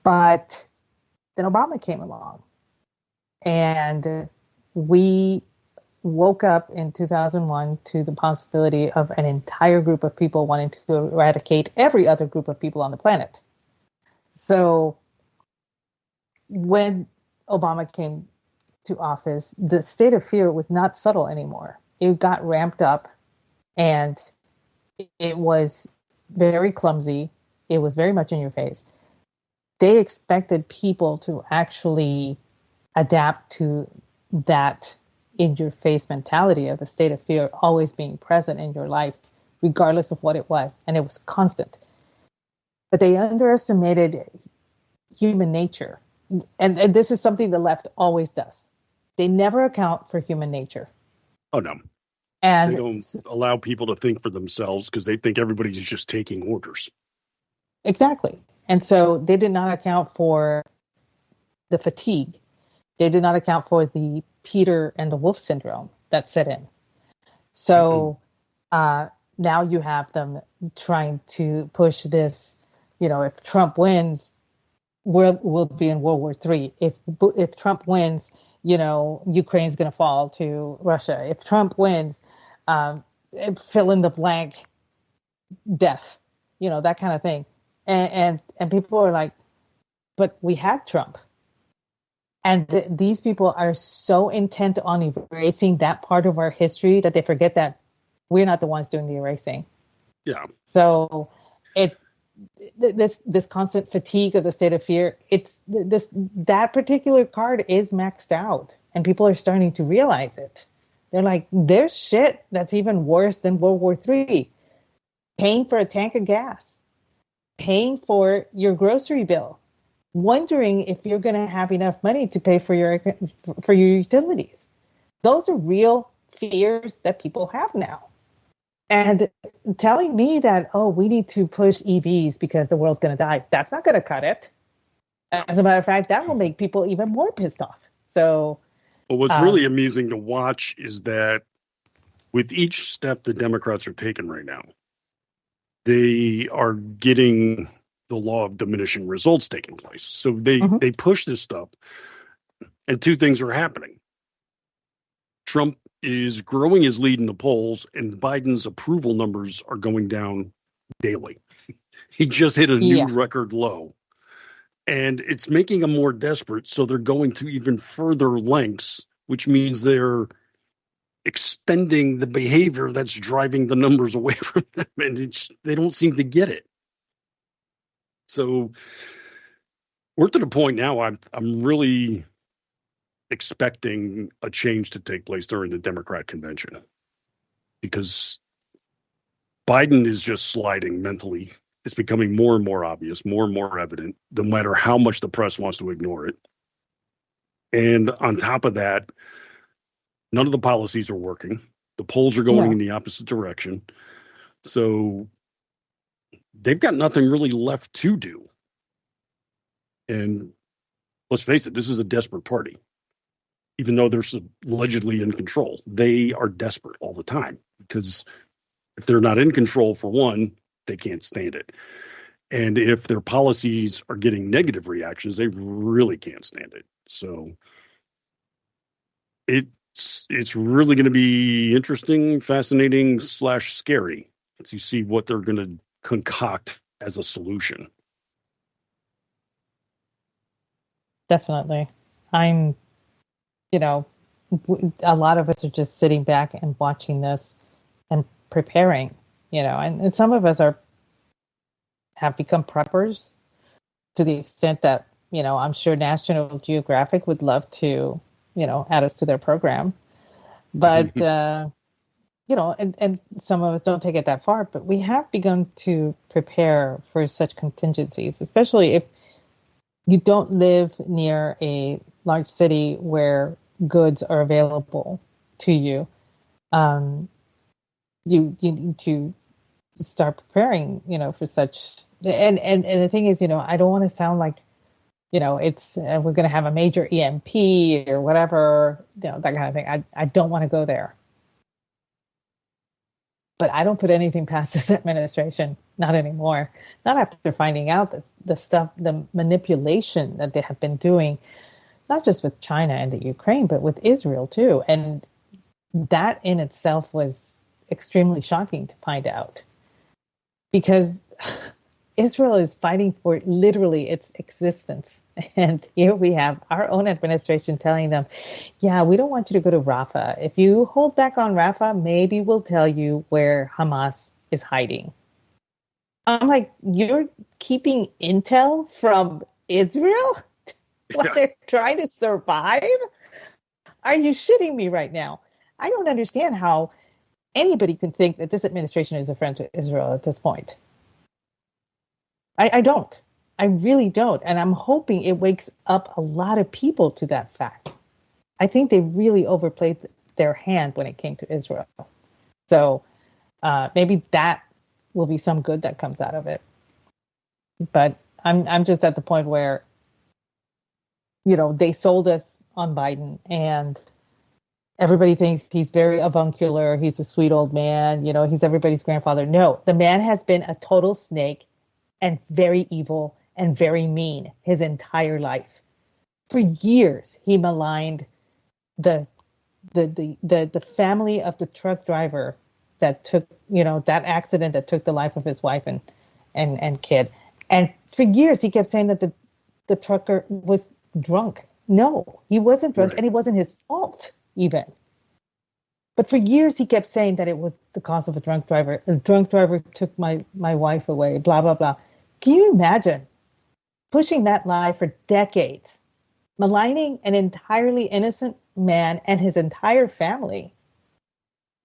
S11: but then Obama came along, and we woke up in 2001 to the possibility of an entire group of people wanting to eradicate every other group of people on the planet. So when Obama came to office, the state of fear was not subtle anymore. It got ramped up, and it was very clumsy. It was very much in your face. They expected people to actually adapt to that in-your-face mentality of the state of fear always being present in your life, regardless of what it was. And it was constant. But they underestimated human nature. And this is something the left always does. They never account for human nature.
S12: Oh, no.
S11: And
S12: they don't allow people to think for themselves because they think everybody's just taking orders.
S11: Exactly. And so they did not account for the fatigue. They did not account for the Peter and the Wolf syndrome that set in. So now you have them trying to push this, if Trump wins, we'll be in World War III. If Trump wins, Ukraine's going to fall to Russia. If Trump wins, fill in the blank, death, that kind of thing. And people are like, but we had Trump. And these people are so intent on erasing that part of our history that they forget that we're not the ones doing the erasing.
S12: Yeah.
S11: So this constant fatigue of the state of fear, that particular card is maxed out, and people are starting to realize it. They're like, there's shit that's even worse than World War III. Paying for a tank of gas, paying for your grocery bill, wondering if you're going to have enough money to pay for your utilities. Those are real fears that people have now. And telling me that, we need to push EVs because the world's going to die, that's not going to cut it. As a matter of fact, that will make people even more pissed off. So,
S12: well, what's really amusing to watch is that with each step the Democrats are taking right now, they are getting the law of diminishing results taking place. So they push this stuff, and two things are happening. Trump is growing his lead in the polls, and Biden's approval numbers are going down daily. He just hit a new record low, and it's making them more desperate. So they're going to even further lengths, which means they're extending the behavior that's driving the numbers away from them, and they don't seem to get it. So we're to the point now. I'm really expecting a change to take place during the Democrat convention, because Biden is just sliding mentally. It's becoming more and more obvious, more and more evident, no matter how much the press wants to ignore it. And on top of that, none of the policies are working. The polls are going in the opposite direction. So they've got nothing really left to do. And let's face it, this is a desperate party. Even though they're allegedly in control, they are desperate all the time, because if they're not in control, for one, they can't stand it. And if their policies are getting negative reactions, they really can't stand it. So it's really going to be interesting, fascinating / scary to see what they're going to concoct as a solution.
S11: Definitely. I'm, a lot of us are just sitting back and watching this and preparing, and some of us have become preppers to the extent that, I'm sure National Geographic would love to, add us to their program. But, and some of us don't take it that far, but we have begun to prepare for such contingencies, especially if you don't live near a large city where goods are available to you. You need to start preparing, for such. And the thing is, I don't want to sound like, it's we're going to have a major EMP or whatever, that kind of thing. I don't want to go there. But I don't put anything past this administration, not anymore. Not after finding out that the manipulation that they have been doing, not just with China and the Ukraine, but with Israel too. And that in itself was extremely shocking to find out. Because Israel is fighting for literally its existence. And here we have our own administration telling them, yeah, we don't want you to go to Rafah. If you hold back on Rafah, maybe we'll tell you where Hamas is hiding. I'm like, you're keeping intel from Israel while they're trying to survive? Are you shitting me right now? I don't understand how anybody can think that this administration is a friend to Israel at this point. I don't. I really don't. And I'm hoping it wakes up a lot of people to that fact. I think they really overplayed their hand when it came to Israel. So maybe that will be some good that comes out of it. But I'm just at the point where, they sold us on Biden and everybody thinks he's very avuncular. He's a sweet old man. He's everybody's grandfather. No, the man has been a total snake and very evil and very mean his entire life. For years, he maligned the family of the truck driver that took, that accident that took the life of his wife and kid. And for years, he kept saying that the trucker was drunk. No, he wasn't drunk, and it wasn't his fault even. But for years, he kept saying that it was the cause of a drunk driver. A drunk driver took my wife away, blah, blah, blah. Can you imagine pushing that lie for decades, maligning an entirely innocent man and his entire family?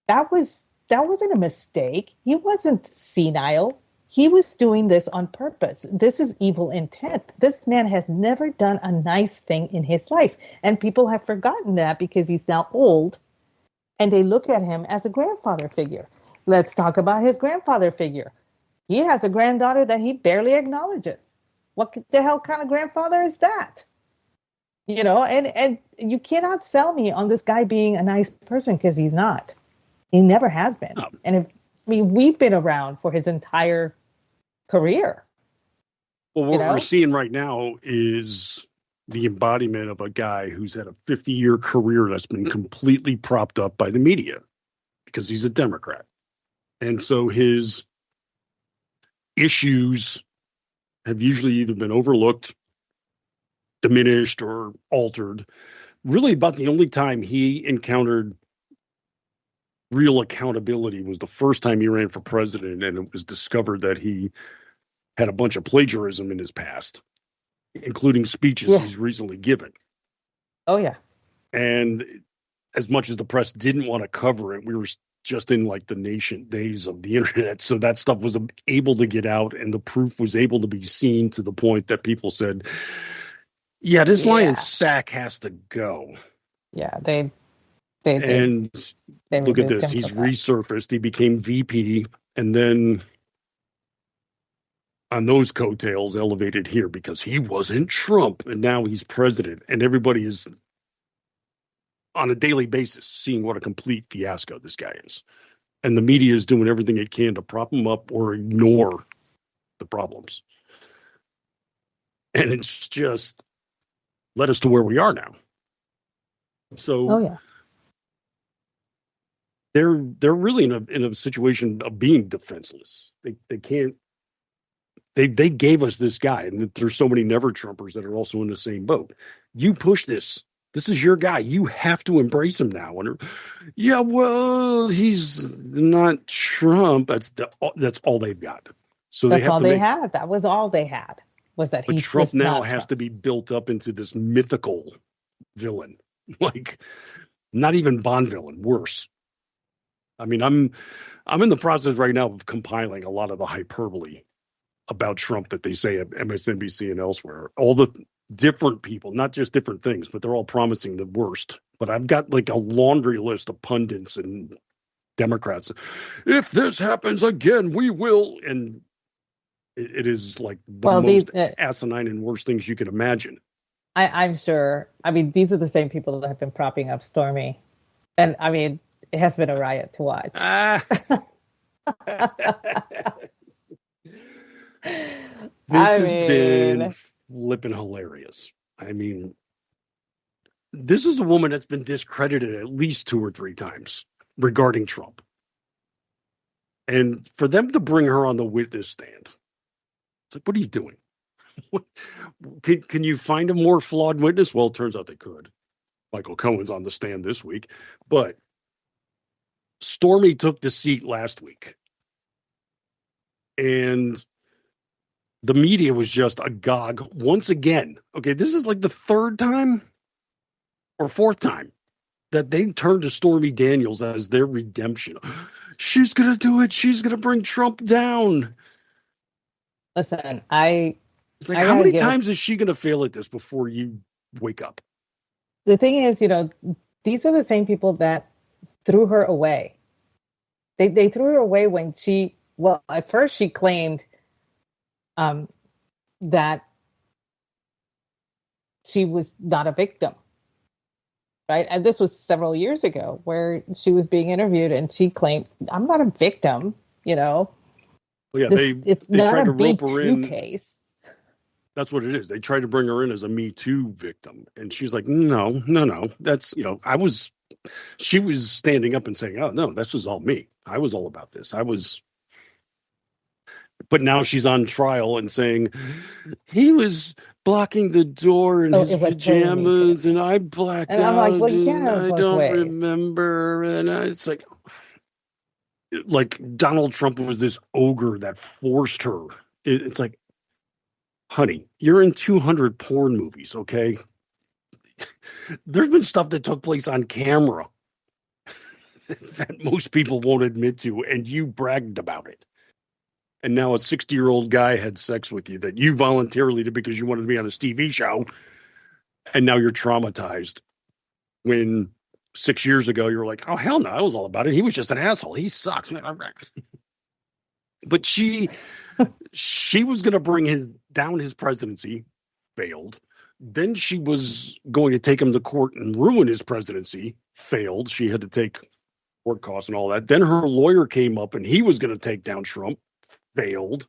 S11: That wasn't a mistake. He wasn't senile. He was doing this on purpose. This is evil intent. This man has never done a nice thing in his life. And people have forgotten that because he's now old and they look at him as a grandfather figure. Let's talk about his grandfather figure. He has a granddaughter that he barely acknowledges. What the hell kind of grandfather is that? And you cannot sell me on this guy being a nice person because he's not. He never has been. And we've been around for his entire career.
S12: Well, what we're seeing right now is the embodiment of a guy who's had a 50-year career that's been completely propped up by the media because he's a Democrat. And so his issues have usually either been overlooked, diminished, or altered. Really, about the only time he encountered real accountability was the first time he ran for president, and it was discovered that he had a bunch of plagiarism in his past, including speeches he's recently given.
S11: Oh, yeah.
S12: And as much as the press didn't want to cover it, we were just in like the nascent days of the internet. So that stuff was able to get out and the proof was able to be seen to the point that people said, yeah, this lion's sack has to go.
S11: Yeah, they
S12: look at this. He's resurfaced. He became VP and then on those coattails elevated here because he wasn't Trump and now he's president and everybody is on a daily basis seeing what a complete fiasco this guy is. And the media is doing everything it can to prop him up or ignore the problems. And it's just led us to where we are now. So
S11: Oh yeah.
S12: they're really in a situation of being defenseless. They can't. They gave us this guy, and there's so many never Trumpers that are also in the same boat. You push this. This is your guy. You have to embrace him now. And yeah, well, he's not Trump. That's all they've got. So
S11: That's all they had. That was all they had. Was that
S12: but
S11: he
S12: Trump
S11: was
S12: now
S11: not
S12: has
S11: Trump.
S12: to be built up into this mythical villain, like not even Bond villain, worse. I mean, I'm in the process right now of compiling a lot of the hyperbole about Trump that they say at MSNBC and elsewhere. All the different people, not just different things, but they're all promising the worst. But I've got like a laundry list of pundits and Democrats. If this happens again, we will. And it is like the most asinine and worst things you can imagine.
S11: I'm sure. I mean, these are the same people that have been propping up Stormy. And I mean, it has been a riot to watch.
S12: This has been flipping hilarious. I mean, this is a woman that's been discredited at least 2 or 3 times regarding Trump. And for them to bring her on the witness stand, it's like, what are you doing? Can you find a more flawed witness? Well, it turns out they could. Michael Cohen's on the stand this week. But Stormy took the seat last week. And the media was just agog once again. Okay, this is like the 3rd time or 4th time that they turned to Stormy Daniels as their redemption. She's going to do it. She's going to bring Trump down.
S11: Listen,
S12: It's like, how many times is she going to fail at this before you wake up?
S11: The thing is, these are the same people that threw her away. They threw her away when at first she claimed that she was not a victim, right? And this was several years ago where she was being interviewed and she claimed, I'm not a victim,
S12: Well, yeah,
S11: it's
S12: they
S11: not
S12: tried
S11: a
S12: to rope her in.
S11: case.
S12: That's what it is. They tried to bring her in as a Me Too victim. And she's like, no. That's, she was standing up and saying, oh, no, this was all me. I was all about this. But now she's on trial and saying, he was blocking the door in his pajamas and I blacked out.
S11: I'm like, well, you can't have it
S12: I
S11: both
S12: don't
S11: ways.
S12: remember. And it's like Donald Trump was this ogre that forced her. It's like, honey, you're in 200 porn movies, okay? There's been stuff that took place on camera that most people won't admit to, and you bragged about it. And now a 60-year-old guy had sex with you that you voluntarily did because you wanted to be on this TV show, and now you're traumatized. When 6 years ago you were like, oh, hell no, I was all about it. He was just an asshole. He sucks. But she was going to bring down his presidency, failed. Then she was going to take him to court and ruin his presidency, failed. She had to take court costs and all that. Then her lawyer came up and he was going to take down Trump, failed.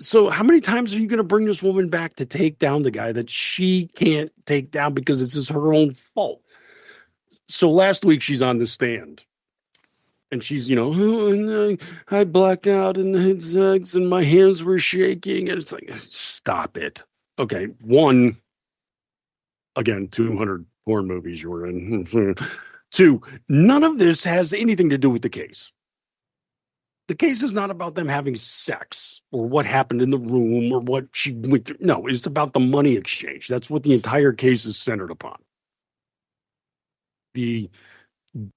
S12: So how many times are you going to bring this woman back to take down the guy that she can't take down because it's just her own fault? So last week she's on the stand. And she's, I blacked out and had sex and my hands were shaking. And it's like, stop it. Okay. 1, again, 200 porn movies you were in. 2, none of this has anything to do with the case. The case is not about them having sex or what happened in the room or what she went through. No, it's about the money exchange. That's what the entire case is centered upon. The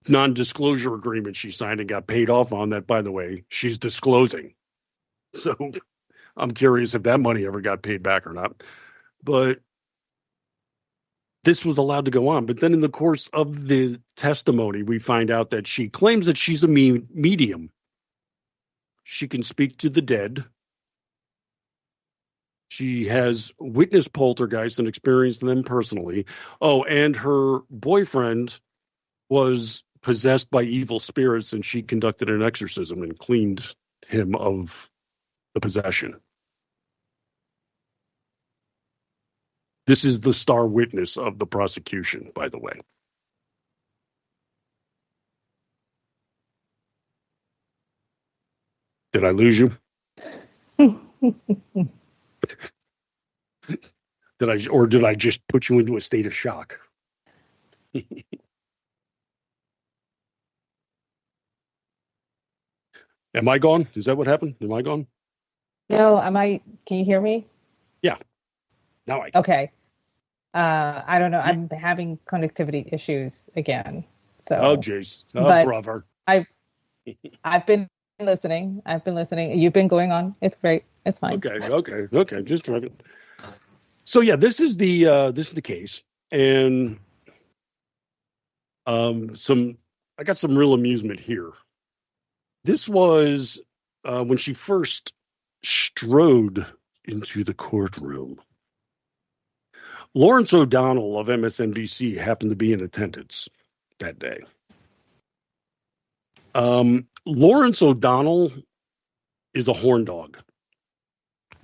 S12: non-disclosure agreement she signed and got paid off on that, by the way, she's disclosing. So I'm curious if that money ever got paid back or not. But this was allowed to go on. But then in the course of the testimony, we find out that she claims that she's a medium. She can speak to the dead. She has witnessed poltergeists and experienced them personally. Oh, and her boyfriend was possessed by evil spirits, and she conducted an exorcism and cleaned him of the possession. This is the star witness of the prosecution, by the way. Did I lose you? Did I just put you into a state of shock? Am I gone? Is that what happened? Am I gone?
S11: No, can you hear me?
S12: Yeah. Now I
S11: Okay. I don't know. I'm having connectivity issues again. So
S12: Oh, jeez. Oh,
S11: but
S12: brother.
S11: I've been listening. You've been going on. It's great. It's fine.
S12: Okay. Just driving. So yeah, this is the case, and I got some real amusement here. This was when she first strode into the courtroom. Lawrence O'Donnell of MSNBC happened to be in attendance that day. Lawrence O'Donnell is a horn dog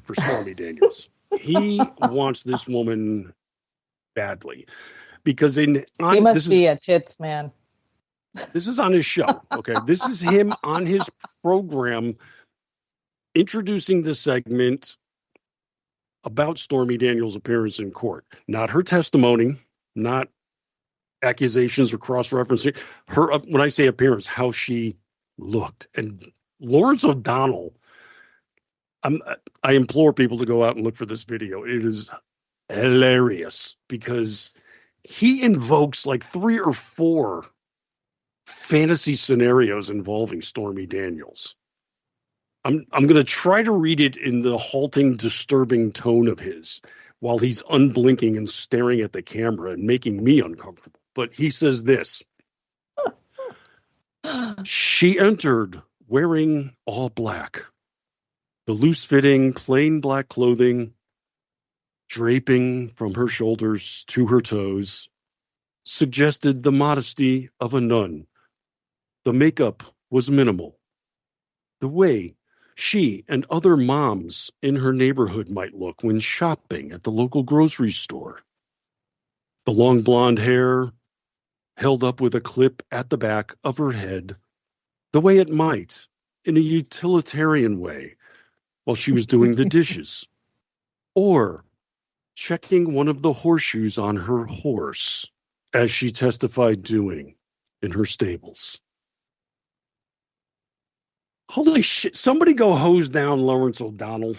S12: for Stormy Daniels. He wants this woman badly because
S11: he must be a tits man.
S12: This is on his show. Okay. This is him on his program introducing the segment about Stormy Daniels' appearance in court. Not her testimony, not accusations or cross-referencing. Her, when I say appearance, how she looked. And Lawrence O'Donnell, I implore people to go out and look for this video. It is hilarious because he invokes like 3 or 4 fantasy scenarios involving Stormy Daniels. I'm going to try to read it in the halting, disturbing tone of his while he's unblinking and staring at the camera and making me uncomfortable. But he says this. She entered wearing all black. The loose-fitting, plain black clothing, draping from her shoulders to her toes, suggested the modesty of a nun. The makeup was minimal. The way she and other moms in her neighborhood might look when shopping at the local grocery store. The long blonde hair held up with a clip at the back of her head, the way it might, in a utilitarian way, while she was doing the dishes, or checking one of the horseshoes on her horse, as she testified doing in her stables. Holy shit, somebody go hose down Lawrence O'Donnell.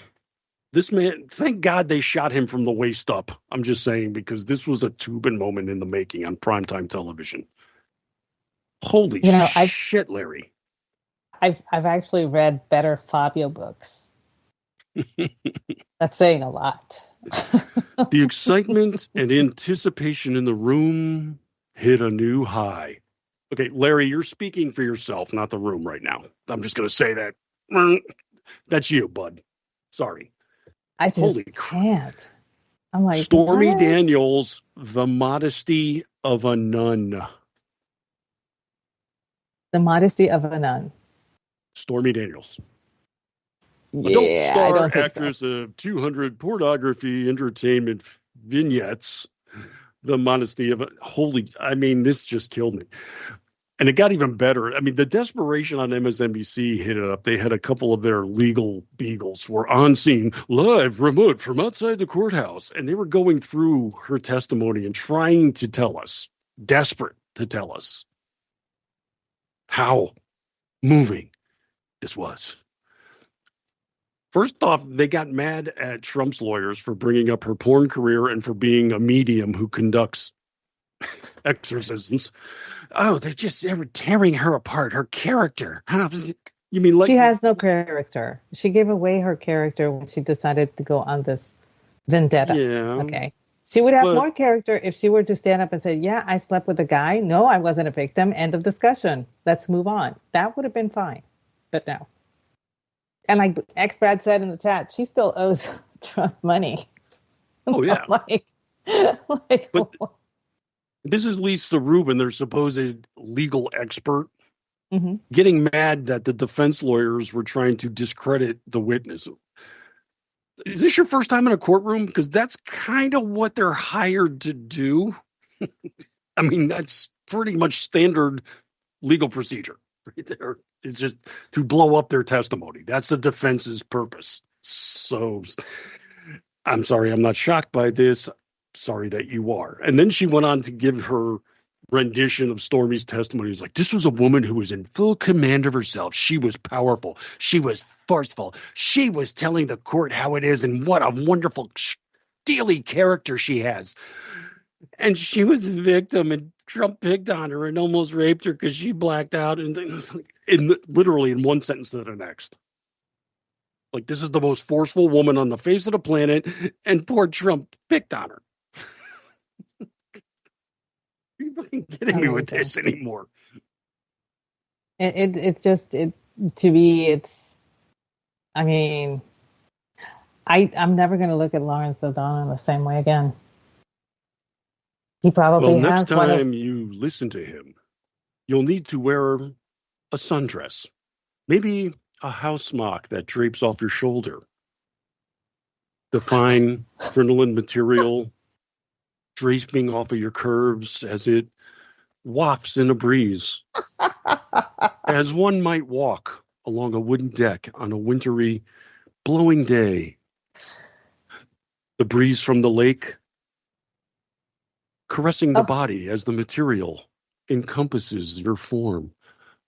S12: This man, thank God they shot him from the waist up. I'm just saying, because this was a Tubin moment in the making on primetime television. Holy shit, Larry.
S11: I've actually read better Fabio books. That's saying a lot.
S12: The excitement and anticipation in the room hit a new high. Okay, Larry, you're speaking for yourself, not the room right now. I'm just going to say that. That's you, bud. Sorry.
S11: I just can't. I'm like,
S12: Stormy
S11: what?
S12: Daniels, the modesty of a nun.
S11: The modesty of a nun.
S12: Stormy Daniels.
S11: Yeah,
S12: Adult star
S11: I don't think
S12: actress
S11: so.
S12: of 200 pornography entertainment vignettes. The modesty of it. This just killed me. And it got even better. I mean, the desperation on MSNBC hit it up. They had a couple of their legal beagles were on scene, live, remote from outside the courthouse. And they were going through her testimony and trying to tell us, desperate to tell us, how moving this was. First off, they got mad at Trump's lawyers for bringing up her porn career and for being a medium who conducts exorcisms. Oh, they were tearing her apart, her character. You mean like
S11: she has no character? She gave away her character when she decided to go on this vendetta.
S12: Yeah.
S11: Okay. She would have more character if she were to stand up and say, yeah, I slept with a guy. No, I wasn't a victim. End of discussion. Let's move on. That would have been fine. But no. And like X-Brad said in the chat, she still owes Trump money.
S12: Oh, yeah.
S11: But
S12: this is Lisa Rubin, their supposed legal expert,
S11: mm-hmm.
S12: getting mad that the defense lawyers were trying to discredit the witness. Is this your first time in a courtroom? Because that's kind of what they're hired to do. I mean, that's pretty much standard legal procedure right there. It's just to blow up their testimony. That's the defense's purpose. So I'm sorry, I'm not shocked by this. Sorry that you are. And then she went on to give her rendition of Stormy's testimony. It's like, this was a woman who was in full command of herself. She was powerful. She was forceful. She was telling the court how it is and what a wonderful, steely character she has. And she was the victim, and Trump picked on her and almost raped her because she blacked out. And literally in one sentence to the next. Like, this is the most forceful woman on the face of the planet, and poor Trump picked on her. Are you fucking kidding me with this anymore?
S11: It's just, to me, it's, I mean, I'm never going to look at Lawrence O'Donnell the same way again. He probably
S12: Well,
S11: has
S12: next time you listen to him, you'll need to wear a sundress. Maybe a house smock that drapes off your shoulder. The fine crinoline material draping off of your curves as it wafts in a breeze. As one might walk along a wooden deck on a wintry, blowing day. The breeze from the lake caressing the body as the material encompasses your form.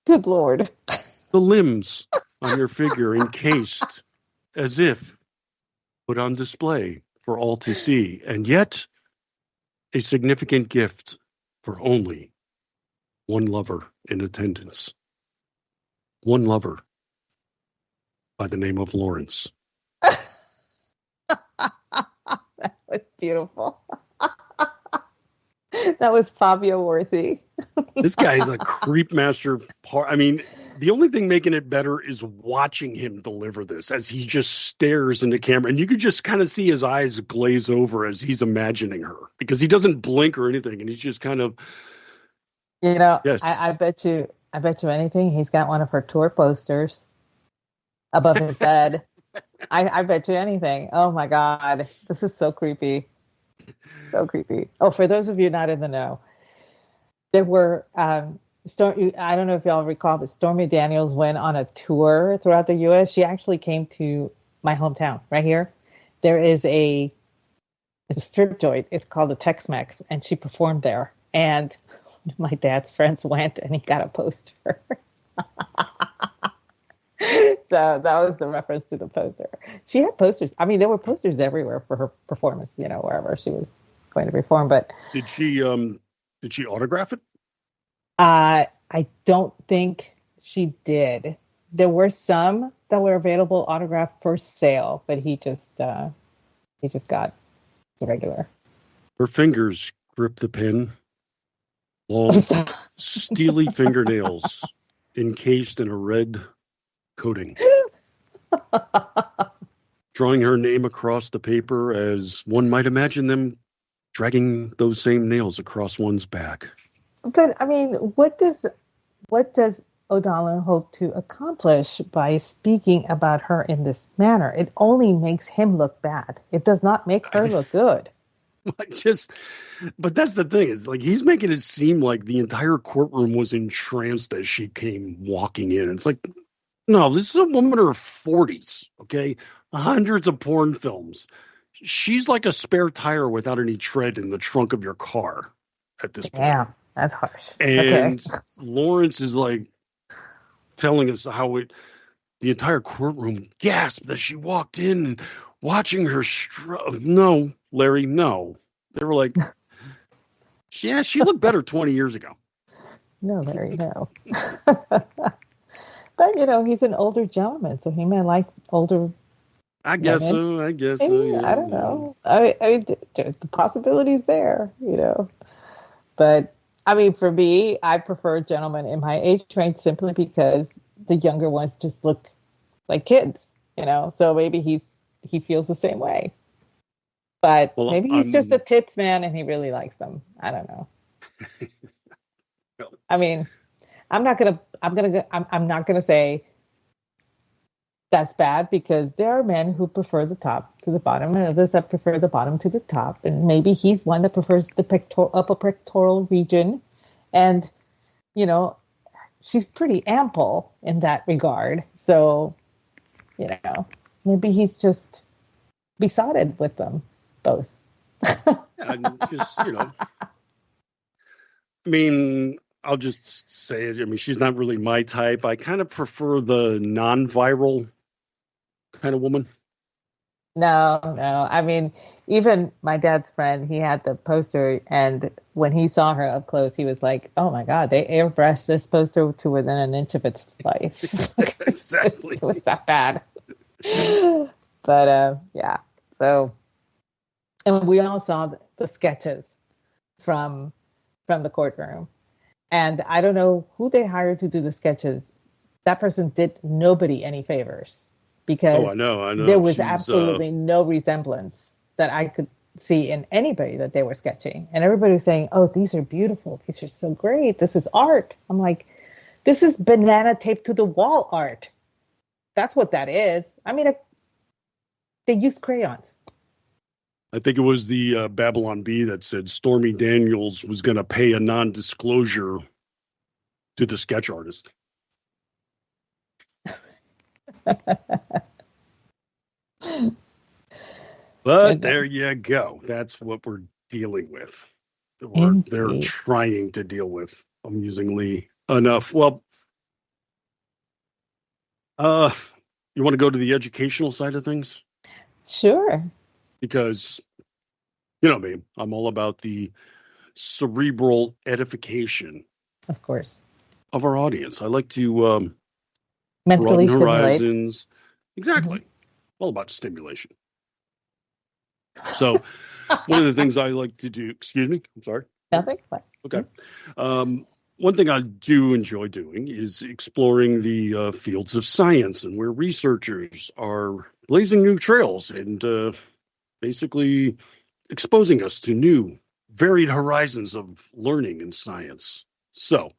S11: Good Lord.
S12: The limbs on your figure encased as if put on display for all to see, and yet a significant gift for only one lover in attendance. One lover by the name of Lawrence.
S11: That was beautiful. That was Fabio Worthy.
S12: This guy is a creep master. I mean, the only thing making it better is watching him deliver this as he just stares into camera. And you could just kind of see his eyes glaze over as he's imagining her because he doesn't blink or anything. And he's just kind of,
S11: yes. I bet you anything. He's got one of her tour posters above his bed. I bet you anything. Oh my God. This is so creepy. So creepy. Oh, for those of you not in the know, there were, I don't know if y'all recall, but Stormy Daniels went on a tour throughout the U.S. She actually came to my hometown right here. There is it's a strip joint. It's called the Tex-Mex, and she performed there. And one of my dad's friends went, and he got a poster. So that was the reference to the poster. She had posters. I mean, there were posters everywhere for her performance, wherever she was going to perform. But
S12: did she autograph it?
S11: I don't think she did. There were some that were available autographed for sale, but he just got the regular.
S12: Her fingers grip the pen. Long, steely fingernails encased in a red coating. Drawing her name across the paper as one might imagine them dragging those same nails across one's back.
S11: But I mean, what does O'Donnell hope to accomplish by speaking about her in this manner? It only makes him look bad. It does not make her look good.
S12: But that's the thing is like he's making it seem like the entire courtroom was entranced as she came walking in. It's like, no, this is a woman in her 40s, okay? Hundreds of porn films. She's like a spare tire without any tread in the trunk of your car at this point.
S11: Yeah, that's harsh.
S12: And
S11: okay.
S12: Lawrence is like telling us how the entire courtroom gasped as she walked in and watching her. No, Larry, no. They were like, yeah, she looked better 20 years ago.
S11: No, Larry, no. But, he's an older gentleman, so he may like older
S12: I guess
S11: women.
S12: so. Yeah.
S11: I don't know. I mean, the possibilities there, But, I mean, for me, I prefer gentlemen in my age range simply because the younger ones just look like kids, So maybe he feels the same way. But maybe he's just a tits man and he really likes them. I don't know. I mean, I'm not gonna say that's bad because there are men who prefer the top to the bottom and others that prefer the bottom to the top. And maybe he's one that prefers the upper pectoral region. And, you know, she's pretty ample in that regard. So, you know, maybe he's just besotted with them both.
S12: And just, you know, I mean, I'll just say it. I mean, she's not really my type. I kind of prefer the non-viral kind of woman.
S11: No. I mean, even my dad's friend, he had the poster, and when he saw her up close, he was like, "Oh my God, they airbrushed this poster to within an inch of its life."
S12: Exactly.
S11: It was that bad. But yeah, so, and we all saw the sketches from the courtroom, and I don't know who they hired to do the sketches. That person did nobody any favors because
S12: I know.
S11: there was
S12: She's,
S11: absolutely no resemblance that I could see in anybody that they were sketching. And everybody was saying, "Oh, these are beautiful. These are so great. This is art." I'm like, this is banana taped to the wall art. That's what that is. I mean, they used crayons.
S12: I think it was the Babylon Bee that said Stormy Daniels was going to pay a non-disclosure to the sketch artist. But there you go. That's what we're dealing with. They're trying to deal with, amusingly enough. Well, you want to go to the educational side of things?
S11: Sure.
S12: Because, you know me, I'm all about the cerebral edification.
S11: Of course.
S12: Of our audience. I like to
S11: mentally
S12: broaden
S11: stimulate.
S12: horizons. Exactly. All about stimulation. So one of the things I like to do, excuse me, I'm sorry.
S11: Nothing.
S12: Okay. One thing I do enjoy doing is exploring the fields of science and where researchers are blazing new trails and basically exposing us to new, varied horizons of learning in science. So,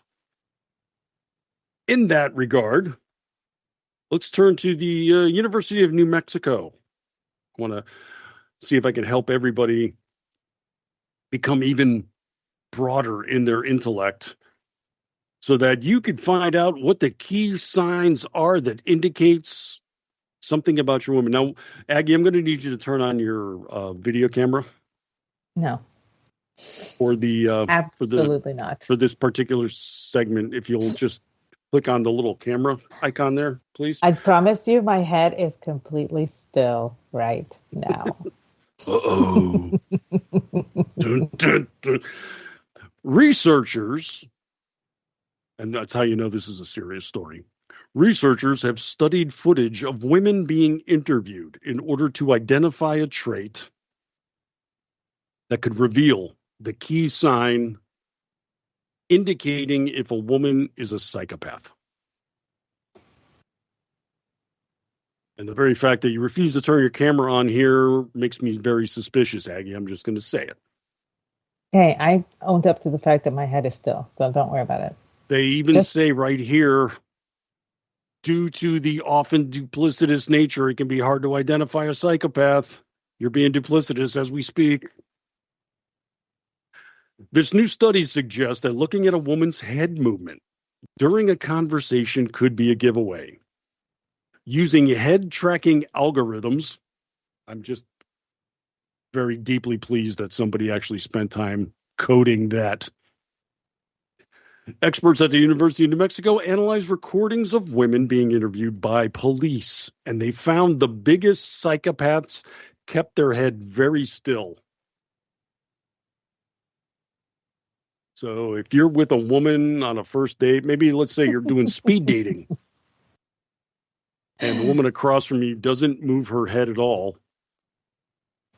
S12: in that regard, let's turn to the University of New Mexico. I want to see if I can help everybody become even broader in their intellect so that you can find out what the key signs are that indicates something about your woman. Now, Aggie, I'm going to need you to turn on your video camera.
S11: No.
S12: For the
S11: absolutely not.
S12: For this particular segment, if you'll just click on the little camera icon there, please.
S11: I promise you my head is completely still right now.
S12: Uh-oh. Dun, dun, dun. Researchers, and that's how you know this is a serious story. Researchers have studied footage of women being interviewed in order to identify a trait that could reveal the key sign indicating if a woman is a psychopath. And the very fact that you refuse to turn your camera on here makes me very suspicious, Aggie. I'm just going to say it.
S11: Hey, I owned up to the fact that my head is still, so don't worry about it.
S12: They even say right here, due to the often duplicitous nature, it can be hard to identify a psychopath. You're being duplicitous as we speak. This new study suggests that looking at a woman's head movement during a conversation could be a giveaway. Using head tracking algorithms, I'm just very deeply pleased that somebody actually spent time coding that. Experts at the University of New Mexico analyzed recordings of women being interviewed by police, and they found the biggest psychopaths kept their head very still. So if you're with a woman on a first date, maybe let's say you're doing speed dating, and the woman across from you doesn't move her head at all,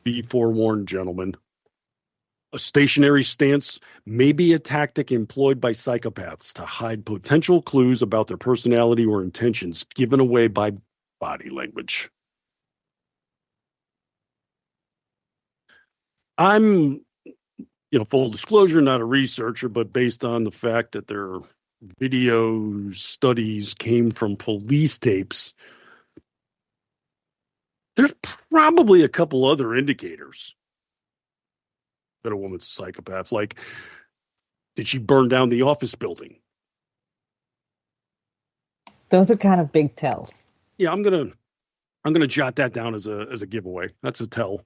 S12: be forewarned, gentlemen. A stationary stance may be a tactic employed by psychopaths to hide potential clues about their personality or intentions given away by body language. I'm, full disclosure, not a researcher, but based on the fact that their video studies came from police tapes, There's probably a couple other indicators that a woman's a psychopath. Like, did she burn down the office building?
S11: Those are kind of big tells.
S12: Yeah, I'm gonna jot that down as a giveaway. That's a tell.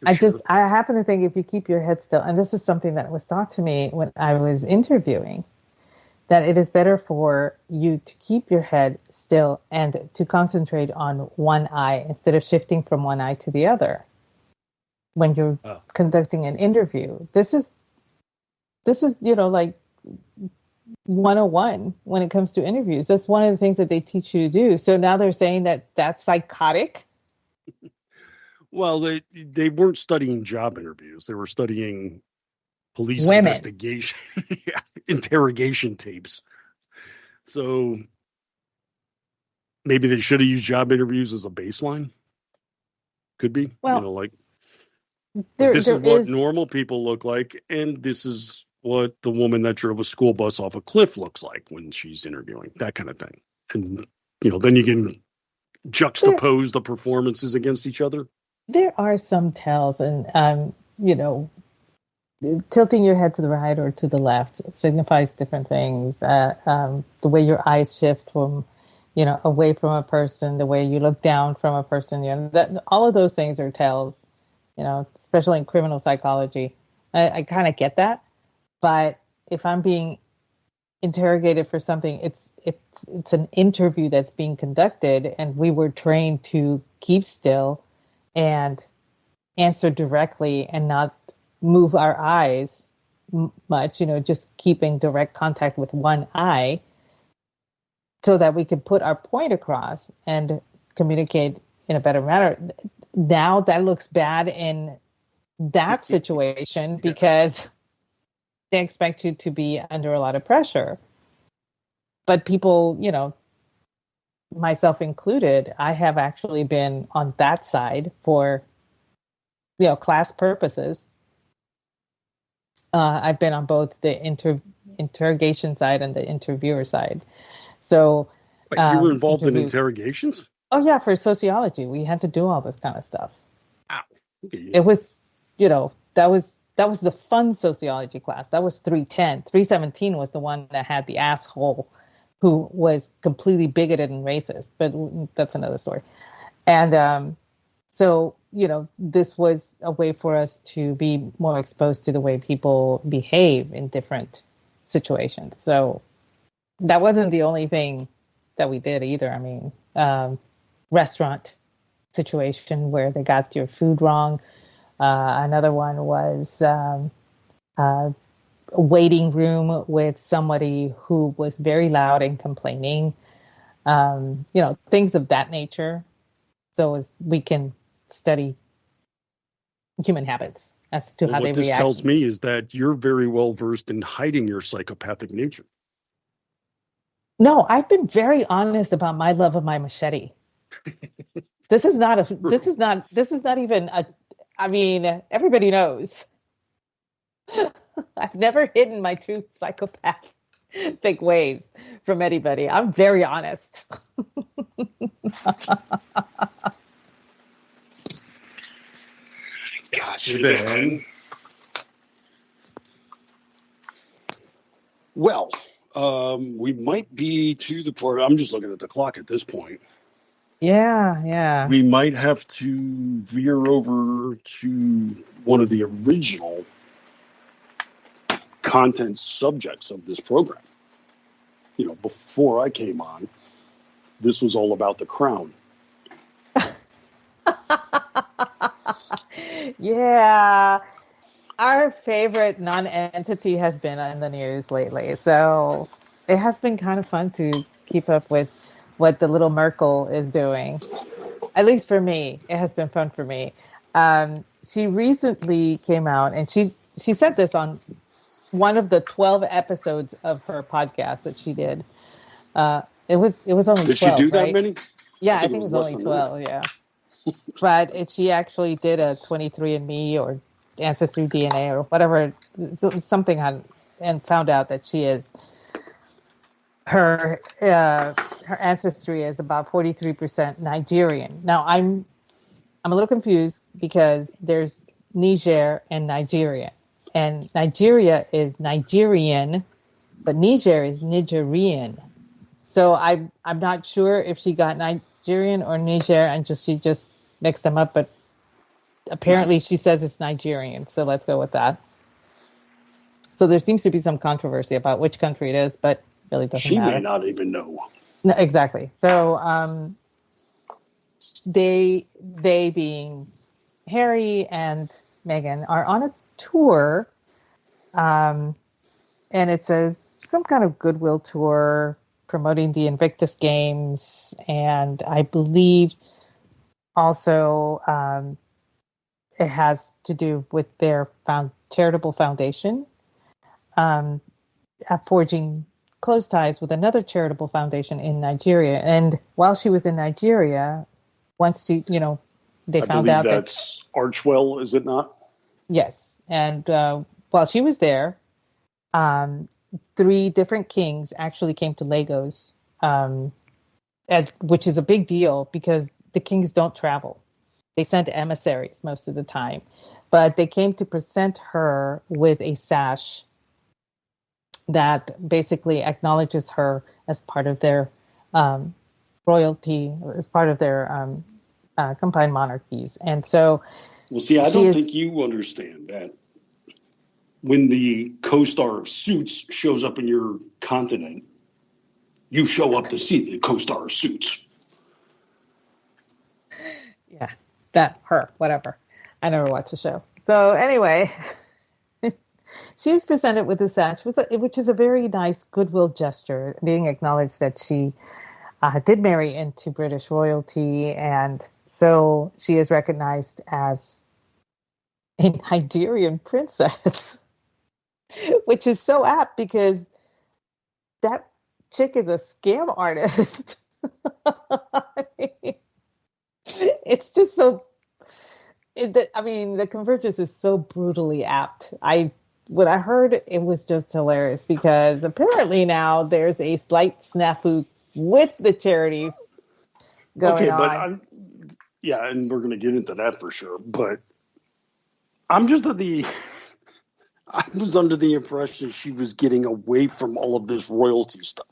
S11: I happen to think if you keep your head still, and this is something that was taught to me when I was interviewing, that it is better for you to keep your head still and to concentrate on one eye instead of shifting from one eye to the other when you're conducting an interview. This is, like 101 when it comes to interviews. That's one of the things that they teach you to do. So now they're saying that that's psychotic.
S12: Well, they weren't studying job interviews. They were studying police
S11: Women.
S12: investigation, interrogation tapes. So maybe they should have used job interviews as a baseline. Could be.
S11: Well,
S12: this is what normal people look like, and this is what the woman that drove a school bus off a cliff looks like when she's interviewing, that kind of thing. And, then you can juxtapose the performances against each other.
S11: There are some tells, and, tilting your head to the right or to the left signifies different things. The way your eyes shift from, away from a person, the way you look down from a person, all of those things are tells, especially in criminal psychology. I kind of get that. But if I'm being interrogated for something, it's an interview that's being conducted, and we were trained to keep still and answer directly and not move our eyes much, just keeping direct contact with one eye so that we can put our point across and communicate in a better manner. Now that looks bad in that situation because they expect you to be under a lot of pressure. But people, myself included, I have actually been on that side for, class purposes. I've been on both the interrogation side and the interviewer side. So
S12: you were involved in interrogations?
S11: Oh yeah, for sociology, we had to do all this kind of stuff.
S12: Wow. Okay.
S11: It was, that was the fun sociology class. That was 310. 317 was the one that had the asshole who was completely bigoted and racist, but that's another story. And so, this was a way for us to be more exposed to the way people behave in different situations. So that wasn't the only thing that we did either. I mean, restaurant situation where they got your food wrong. Another one was a waiting room with somebody who was very loud and complaining, things of that nature. So as we can study human habits as to how they react. What this
S12: tells me is that you're very well versed in hiding your psychopathic nature.
S11: No, I've been very honest about my love of my machete. This is not even a, I mean, everybody knows. I've never hidden my true psychopathic ways from anybody. I'm very honest.
S12: Gotcha then. Well, we might be to the point. I'm just looking at the clock at this point.
S11: Yeah.
S12: We might have to veer over to one of the original content subjects of this program. Before I came on, this was all about the crown.
S11: Yeah. Our favorite non-entity has been in the news lately. So it has been kind of fun to keep up with what the little Merkel is doing. At least for me, it has been fun for me. She recently came out and she said this on one of the 12 episodes of her podcast that she did. It was only 12,
S12: Did she do that
S11: right?
S12: many?
S11: Yeah, I think it was only 12, yeah. But she actually did a 23andMe or Ancestry DNA or whatever, something on, and found out that she is, her ancestry is about 43% Nigerian. Now, I'm I'm a little confused because there's Niger and Nigeria. And Nigeria is Nigerian, but Niger is Nigerian. So I'm not sure if she got Nigerian or Niger and she just mixed them up, but apparently she says it's Nigerian. So let's go with that. So there seems to be some controversy about which country it is, but really doesn't
S12: She
S11: matter.
S12: may not even know.
S11: No, exactly. So they being Harry and Meghan are on a tour, and it's some kind of goodwill tour promoting the Invictus Games, and I believe also it has to do with their charitable foundation, forging close ties with another charitable foundation in Nigeria. And while she was in Nigeria, once they found out
S12: that's Archwell, is it not?
S11: Yes. And while she was there, 3 different kings actually came to Lagos, which is a big deal because the kings don't travel. They sent emissaries most of the time. But they came to present her with a sash that basically acknowledges her as part of their royalty, as part of their combined monarchies. And so...
S12: Well, see, I don't think you understand that when the co-star of Suits shows up in your continent, you show up to see the co-star of Suits.
S11: Yeah, whatever. I never watched the show. So anyway, she's presented with the sash, which is a very nice goodwill gesture, being acknowledged that she did marry into British royalty, and so she is recognized as a Nigerian princess, which is so apt because that chick is a scam artist. It's just so... the convergence is so brutally apt. When I heard, it was just hilarious because apparently now there's a slight snafu with the charity going on.
S12: Yeah, and we're going to get into that for sure. But I'm just I was under the impression she was getting away from all of this royalty stuff.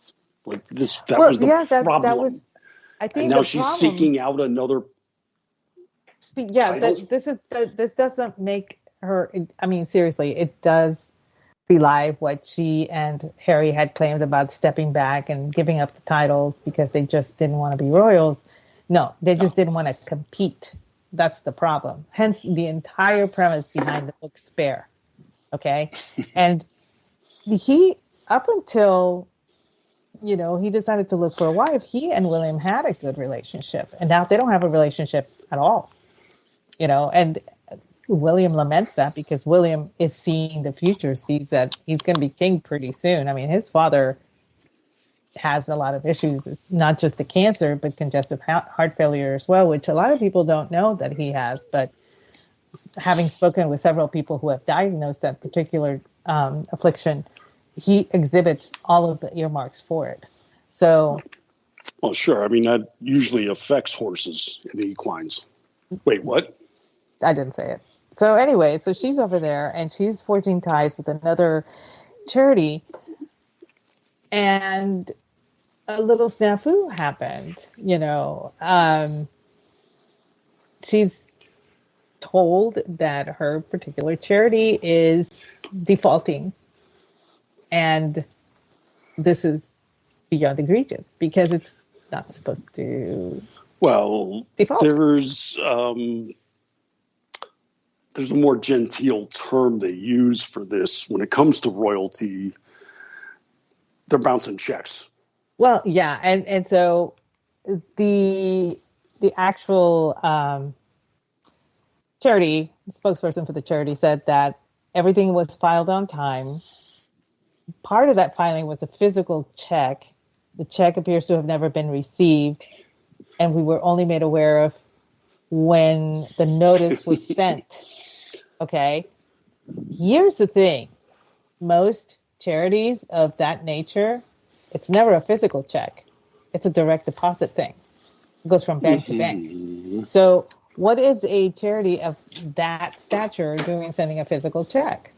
S12: Like this, was the problem.
S11: That was, I think,
S12: and now
S11: the
S12: she's
S11: problem.
S12: seeking out another.
S11: Yeah, this doesn't make her. I mean, seriously, it does belie what she and Harry had claimed about stepping back and giving up the titles because they just didn't want to be royals. No, they just didn't want to compete. That's the problem. Hence, the entire premise behind the book Spare. Okay, and he, up until he decided to look for a wife, he and William had a good relationship, and now they don't have a relationship at all. And William laments that because William is seeing the future, sees that he's going to be king pretty soon. I mean, his father has a lot of issues. It's not just the cancer, but congestive heart failure as well, which a lot of people don't know that he has. But having spoken with several people who have diagnosed that particular affliction, he exhibits all of the earmarks for it. So,
S12: well, sure. I mean, that usually affects horses and equines. Wait, what?
S11: I didn't say it. So anyway, so she's over there and she's forging ties with another charity, and a little snafu happened. She's told that her particular charity is defaulting, and this is beyond egregious because it's not supposed to.
S12: Well,
S11: default.
S12: There's a more genteel term they use for this when it comes to royalty. They're bouncing checks.
S11: Well, yeah, and so the actual charity spokesperson for the charity said that everything was filed on time. Part of that filing was a physical check. The check appears to have never been received, and we were only made aware of when the notice was sent. Okay. Here's the thing. Most charities of that nature, it's never a physical check. It's a direct deposit thing. It goes from bank to bank. So what is a charity of that stature doing sending a physical check?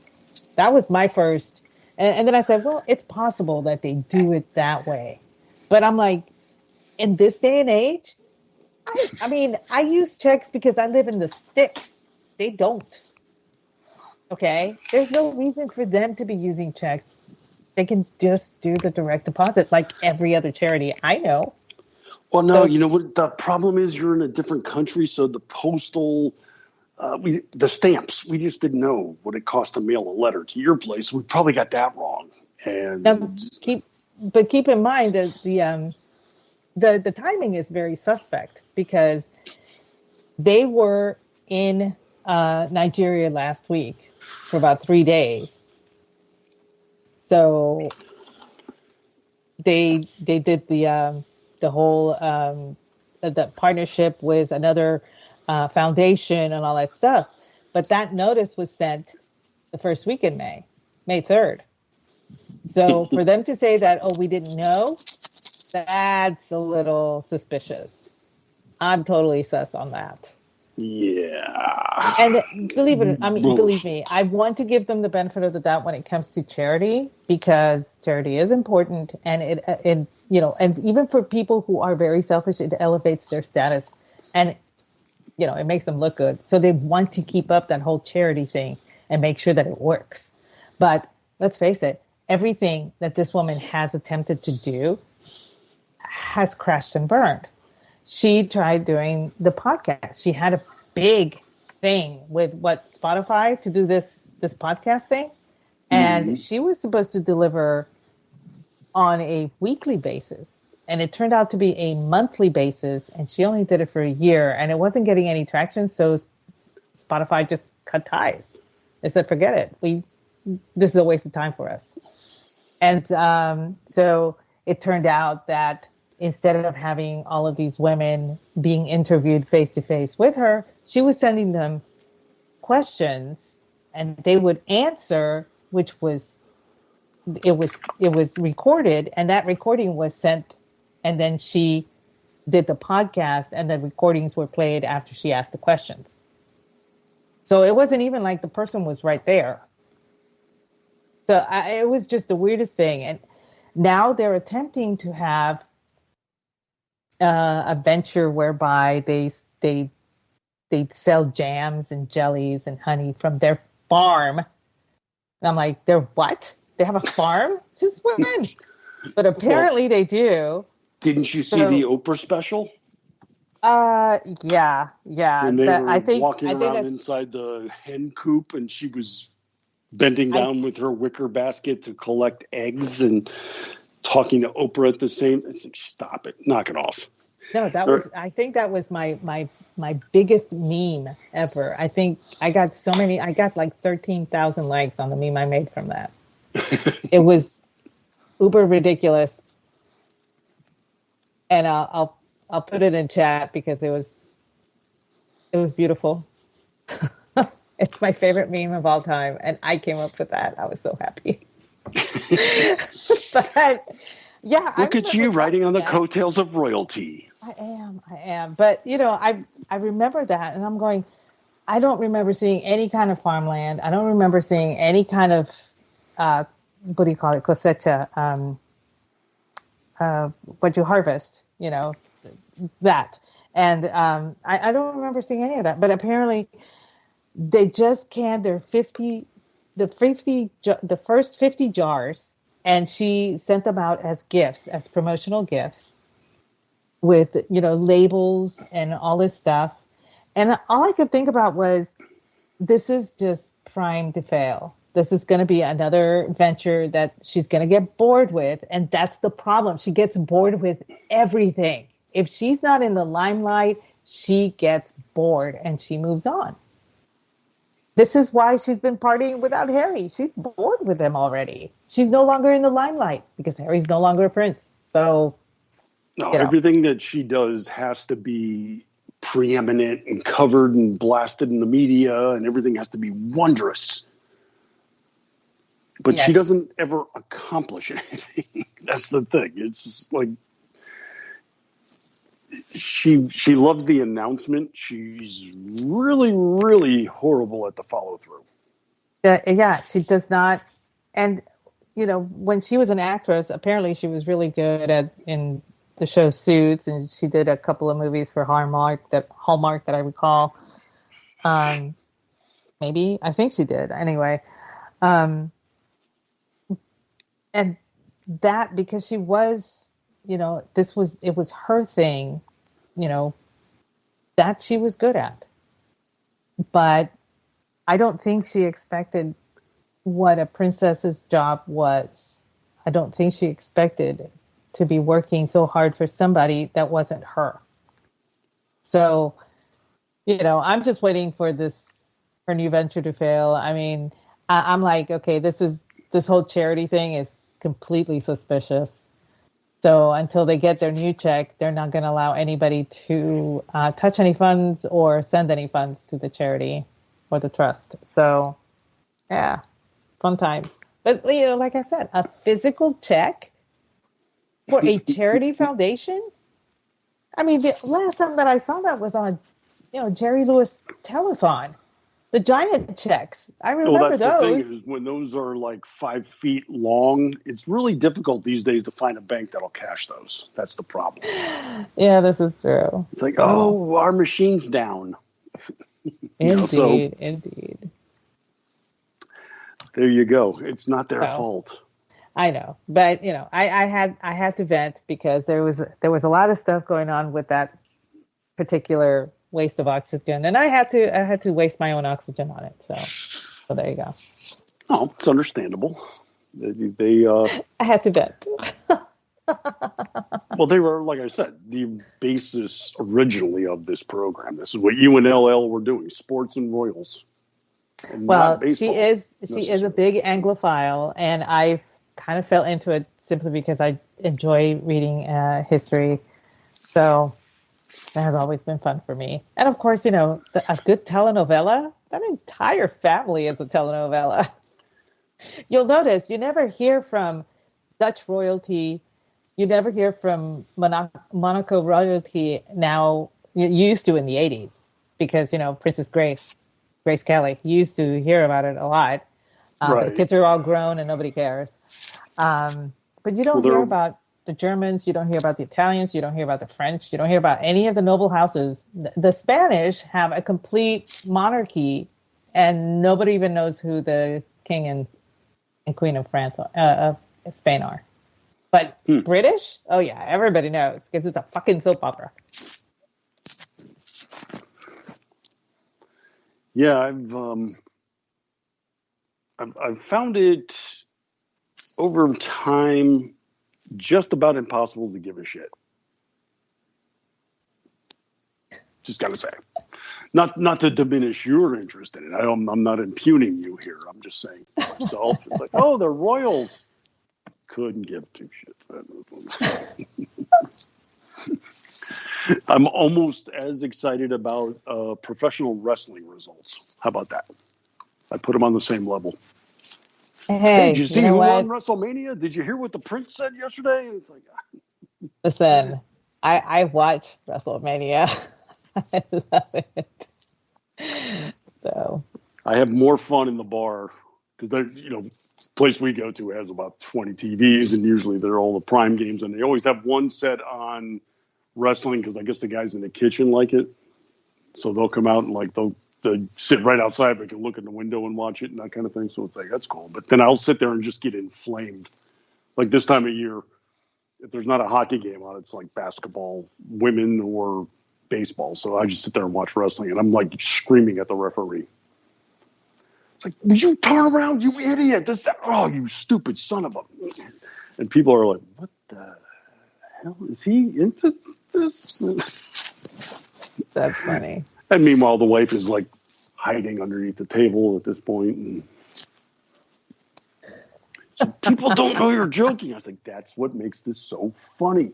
S11: That was my first. And then I said, well, it's possible that they do it that way. But I'm like, in this day and age, I mean, I use checks because I live in the sticks. They don't. Okay? There's no reason for them to be using checks. They can just do the direct deposit like every other charity I know.
S12: Well, no,
S11: So-
S12: you know what the problem is? You're in a different country, so the postal, the stamps, we just didn't know what it cost to mail a letter to your place. We probably got that wrong. And
S11: Now, keep in mind that the timing is very suspect because they were in Nigeria last week for about 3 days. So they did the whole the partnership with another foundation and all that stuff. But that notice was sent the first week in May 3rd. So for them to say that, oh, we didn't know, that's a little suspicious. I'm totally sus on that.
S12: yeah.
S11: And believe me, I want to give them the benefit of the doubt when it comes to charity because charity is important, and it and even for people who are very selfish, it elevates their status, and it makes them look good. So they want to keep up that whole charity thing and make sure that it works. But let's face it, everything that this woman has attempted to do has crashed and burned. She tried doing the podcast. She had a big thing with Spotify to do this podcast thing. And she was supposed to deliver on a weekly basis. And it turned out to be a monthly basis. And she only did it for a year and it wasn't getting any traction. So Spotify just cut ties. They said, forget it. This is a waste of time for us. And so it turned out that instead of having all of these women being interviewed face to face with her, she was sending them questions and they would answer, which was recorded, and that recording was sent, and then she did the podcast and the recordings were played after she asked the questions. So it wasn't even like the person was right there. So it was just the weirdest thing. And now they're attempting to have a venture whereby they sell jams and jellies and honey from their farm. And I'm like, they're what? They have a farm? Since when? But apparently they do.
S12: Didn't you see the Oprah special?
S11: Yeah.
S12: When they were walking around inside the hen coop and she was bending down with her wicker basket to collect eggs and talking to Oprah at the same. It's like, stop it, knock it off.
S11: No, I think that was my biggest meme ever. I think I got like 13,000 likes on the meme I made from that. It was uber ridiculous. And I'll put it in chat because it was beautiful. It's my favorite meme of all time. And I came up with that. I was so happy. But yeah.
S12: Look at you riding on the coattails of royalty.
S11: I am. But, I remember that and I'm going, I don't remember seeing any kind of farmland. I don't remember seeing any kind of, what do you call it? Cosecha, what you harvest, that. And I don't remember seeing any of that. But apparently they just canned the first 50 jars, and she sent them out as gifts, as promotional gifts with, labels and all this stuff. And all I could think about was, this is just primed to fail. This is going to be another venture that she's going to get bored with. And that's the problem. She gets bored with everything. If she's not in the limelight, she gets bored and she moves on. This is why she's been partying without Harry. She's bored with him already. She's no longer in the limelight because Harry's no longer a prince. So,
S12: everything that she does has to be preeminent and covered and blasted in the media, and everything has to be wondrous. But she doesn't ever accomplish anything. That's the thing. It's like She loves the announcement. She's really, really horrible at the follow through.
S11: Yeah, she does not. And, when she was an actress, apparently she was really good in the show Suits, and she did a couple of movies for Hallmark that I recall. Maybe, I think she did. Anyway, and that, because she was, it was her thing, that she was good at. But I don't think she expected what a princess's job was. I don't think she expected to be working so hard for somebody that wasn't her. So, I'm just waiting for her new venture to fail. I mean, I'm like, okay, this whole charity thing is completely suspicious. So until they get their new check, they're not going to allow anybody to touch any funds or send any funds to the charity or the trust. So, yeah, fun times. But, like I said, a physical check for a charity foundation? I mean, the last time that I saw that was on, Jerry Lewis Telethon. The giant checks. I remember
S12: those.
S11: The
S12: thing is, when those are like 5 feet long, it's really difficult these days to find a bank that'll cash those. That's the problem.
S11: Yeah, this is true.
S12: It's like, our machine's down.
S11: Indeed, indeed.
S12: There you go. It's not their fault.
S11: I know, but I had to vent because there was a lot of stuff going on with that particular waste of oxygen, and I had to waste my own oxygen on it. So there you go.
S12: Oh, it's understandable. They
S11: I had to vent.
S12: Well, they were, like I said, the basis originally of this program. This is what you and LL were doing: sports and Royals. And
S11: well, she is a big Anglophile, and I kind of fell into it simply because I enjoy reading history. So that has always been fun for me. And of course, a good telenovela, that entire family is a telenovela. You'll notice you never hear from Dutch royalty. You never hear from Monaco royalty now. You used to in the 80s because, Princess Grace Kelly, you used to hear about it a lot.
S12: Right.
S11: But the kids are all grown and nobody cares. But you don't hear about the Germans. You don't hear about the Italians. You don't hear about the French. You don't hear about any of the noble houses. The Spanish have a complete monarchy, and nobody even knows who the king and queen of Spain are. But British? Oh, yeah, everybody knows because it's a fucking soap opera.
S12: Yeah, I've found it over time just about impossible to give a shit. Just gotta say, not to diminish your interest in it. I'm not impugning you here. I'm just saying for myself. It's like, oh, they're royals. Couldn't give two shits. I'm almost as excited about professional wrestling results. How about that? I put them on the same level.
S11: Hey,
S12: did you see who won WrestleMania? Did you hear what the Prince said yesterday? It's like,
S11: listen, I watch WrestleMania. I love it. So
S12: I have more fun in the bar because there's, place we go to has about 20 TVs, and usually they're all the prime games, and they always have one set on wrestling because I guess the guys in the kitchen like it, so they'll come out and they'll sit right outside, but can look in the window and watch it and that kind of thing. So it's like, that's cool. But then I'll sit there and just get inflamed. Like this time of year, if there's not a hockey game on, it's like basketball, women, or baseball. So I just sit there and watch wrestling, and I'm like screaming at the referee. It's like, would you turn around, you idiot? Oh, you stupid son of a... And people are like, what the hell? Is he into this?
S11: That's funny.
S12: And meanwhile, the wife is like hiding underneath the table at this point. And so people don't know you're joking. I was like, that's what makes this so funny.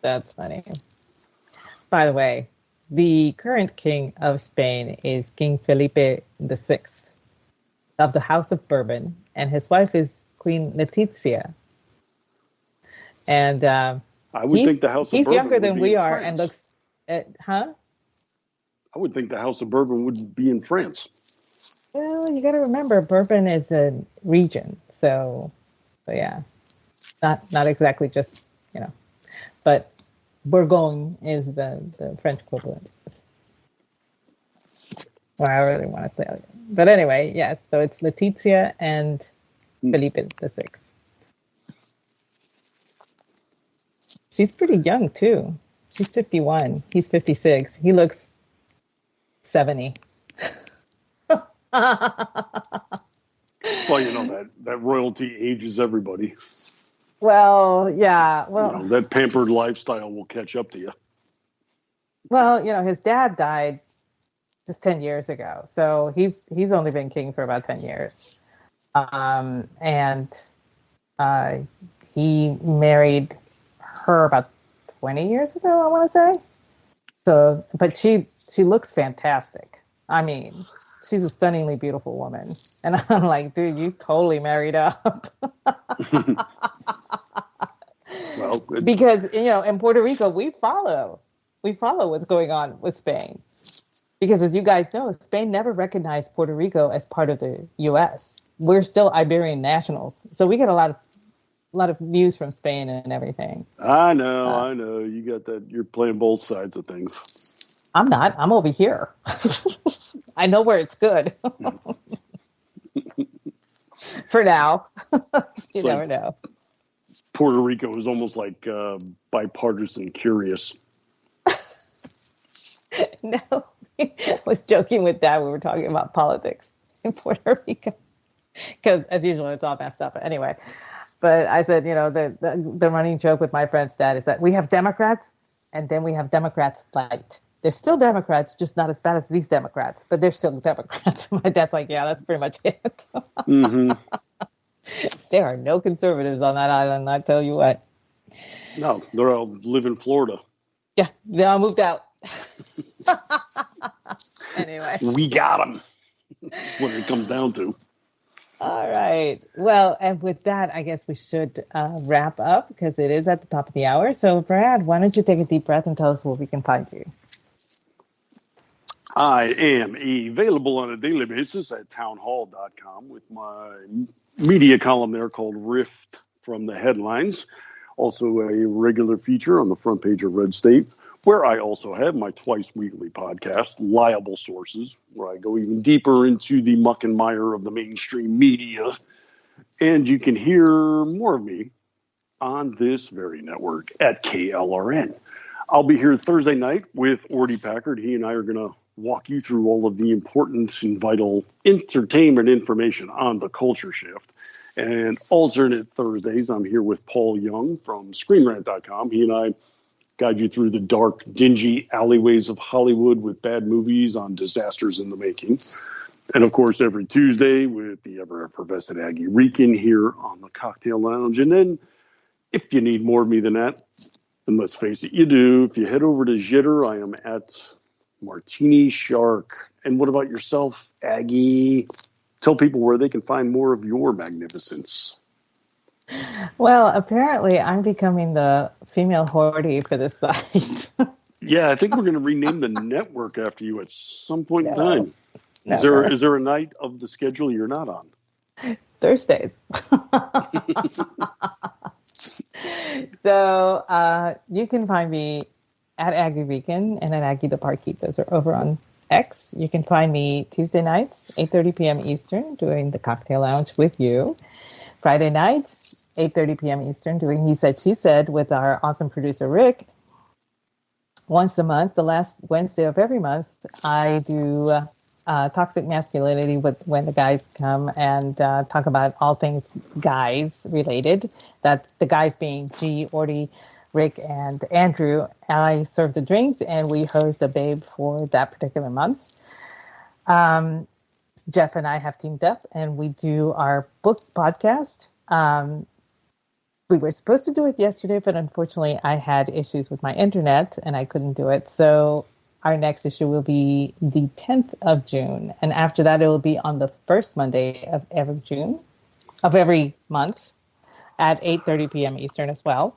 S11: That's funny. By the way, the current king of Spain is King Felipe VI of the House of Bourbon, and his wife is Queen Letizia. And
S12: I I would think the House of
S11: he's
S12: Bourbon
S11: younger
S12: would
S11: than
S12: be
S11: we
S12: in
S11: are
S12: France.
S11: and looks huh?
S12: I would think the House of Bourbon would be in France.
S11: Well, you got to remember, Bourbon is a region, so yeah, not exactly just but Bourgogne is the French equivalent. Well, I really want to say it, but anyway, yes. So it's Letizia and Felipe VI. She's pretty young too. She's 51. He's 56. He looks 70.
S12: Well, that royalty ages everybody.
S11: Well, yeah. Well,
S12: That pampered lifestyle will catch up to you.
S11: Well, his dad died just 10 years ago, so he's only been king for about 10 years, and he married her about 20 years ago, I want to say. So, but she looks fantastic. I mean, she's a stunningly beautiful woman. And I'm like, dude, you totally married up.
S12: Well,
S11: because, in Puerto Rico, we follow what's going on with Spain. Because as you guys know, Spain never recognized Puerto Rico as part of the U.S. We're still Iberian nationals. So we get a lot of news from Spain and everything.
S12: I know. You got that. You're playing both sides of things.
S11: I'm not. I'm over here. I know where it's good. For now. You never know.
S12: Puerto Rico is almost like bipartisan curious.
S11: No. I was joking with Dad. We were talking about politics in Puerto Rico. Because, as usual, it's all messed up. Anyway. But I said, the running joke with my friend's dad is that we have Democrats, and then we have Democrats light. They're still Democrats, just not as bad as these Democrats, but they're still Democrats. My dad's like, yeah, that's pretty much it.
S12: Mm-hmm.
S11: There are no conservatives on that island, I tell you what.
S12: No, they all live in Florida.
S11: Yeah, they all moved out. Anyway.
S12: We got them. That's what it comes down to.
S11: All right. Well, and with that, I guess we should wrap up because it is at the top of the hour. So, Brad, why don't you take a deep breath and tell us where we can find you?
S12: I am available on a daily basis at townhall.com with my media column there called Rift from the Headlines. Also a regular feature on the front page of Red State, where I also have my twice weekly podcast, Liable Sources, where I go even deeper into the muck and mire of the mainstream media. And you can hear more of me on this very network at KLRN. I'll be here Thursday night with Ordy Packard. He and I are going to walk you through all of the important and vital entertainment information on the culture shift. And alternate Thursdays, I'm here with Paul Young from ScreenRant.com. He and I guide you through the dark, dingy alleyways of Hollywood with bad movies on disasters in the making. And, of course, every Tuesday with the ever-effervescent Aggie Rican here on the Cocktail Lounge. And then, if you need more of me than that, and let's face it, you do. If you head over to Jitter, I am at Martini Shark. And what about yourself, Aggie? Tell people where they can find more of your magnificence.
S11: Well, apparently I'm becoming the female Horty for this site.
S12: Yeah, I think we're going to rename the network after you at some point in time.
S11: No.
S12: Is there a night of the schedule you're not on?
S11: Thursdays. So you can find me at Aggie Rican and at Aggie the Barkeep. Those are over on X. You can find me Tuesday nights, 8:30 p.m. Eastern, doing the Cocktail Lounge with you. Friday nights, 8:30 p.m. Eastern, doing He Said, She Said with our awesome producer, Rick. Once a month, the last Wednesday of every month, I do Toxic Masculinity when the guys come and talk about all things guys related. That the guys being G, Orty, Rick, and Andrew. I serve the drinks, and we host a babe for that particular month. Jeff and I have teamed up, and we do our book podcast. We were supposed to do it yesterday, but unfortunately, I had issues with my internet, and I couldn't do it. So our next issue will be the 10th of June, and after that, it will be on the first Monday of every month at 8:30 p.m. Eastern as well.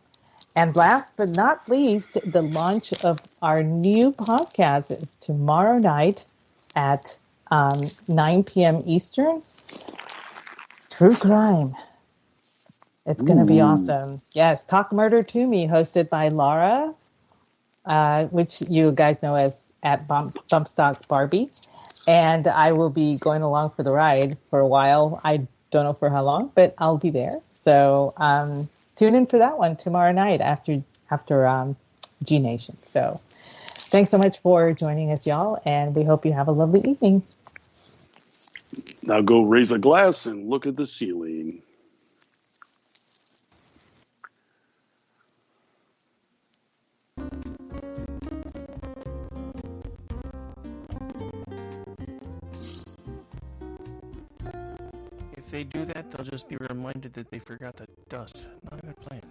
S11: And last but not least, the launch of our new podcast is tomorrow night at 9 p.m. Eastern. True Crime. It's going to be awesome. Yes, Talk Murder to Me, hosted by Laura, which you guys know as at Bumpstocks Barbie. And I will be going along for the ride for a while. I don't know for how long, but I'll be there. So tune in for that one tomorrow night after G Nation. So thanks so much for joining us, y'all, and we hope you have a lovely evening.
S12: Now go raise a glass and look at the ceiling.
S3: If they do that, they'll just be reminded that they forgot to dust. Not a good plan.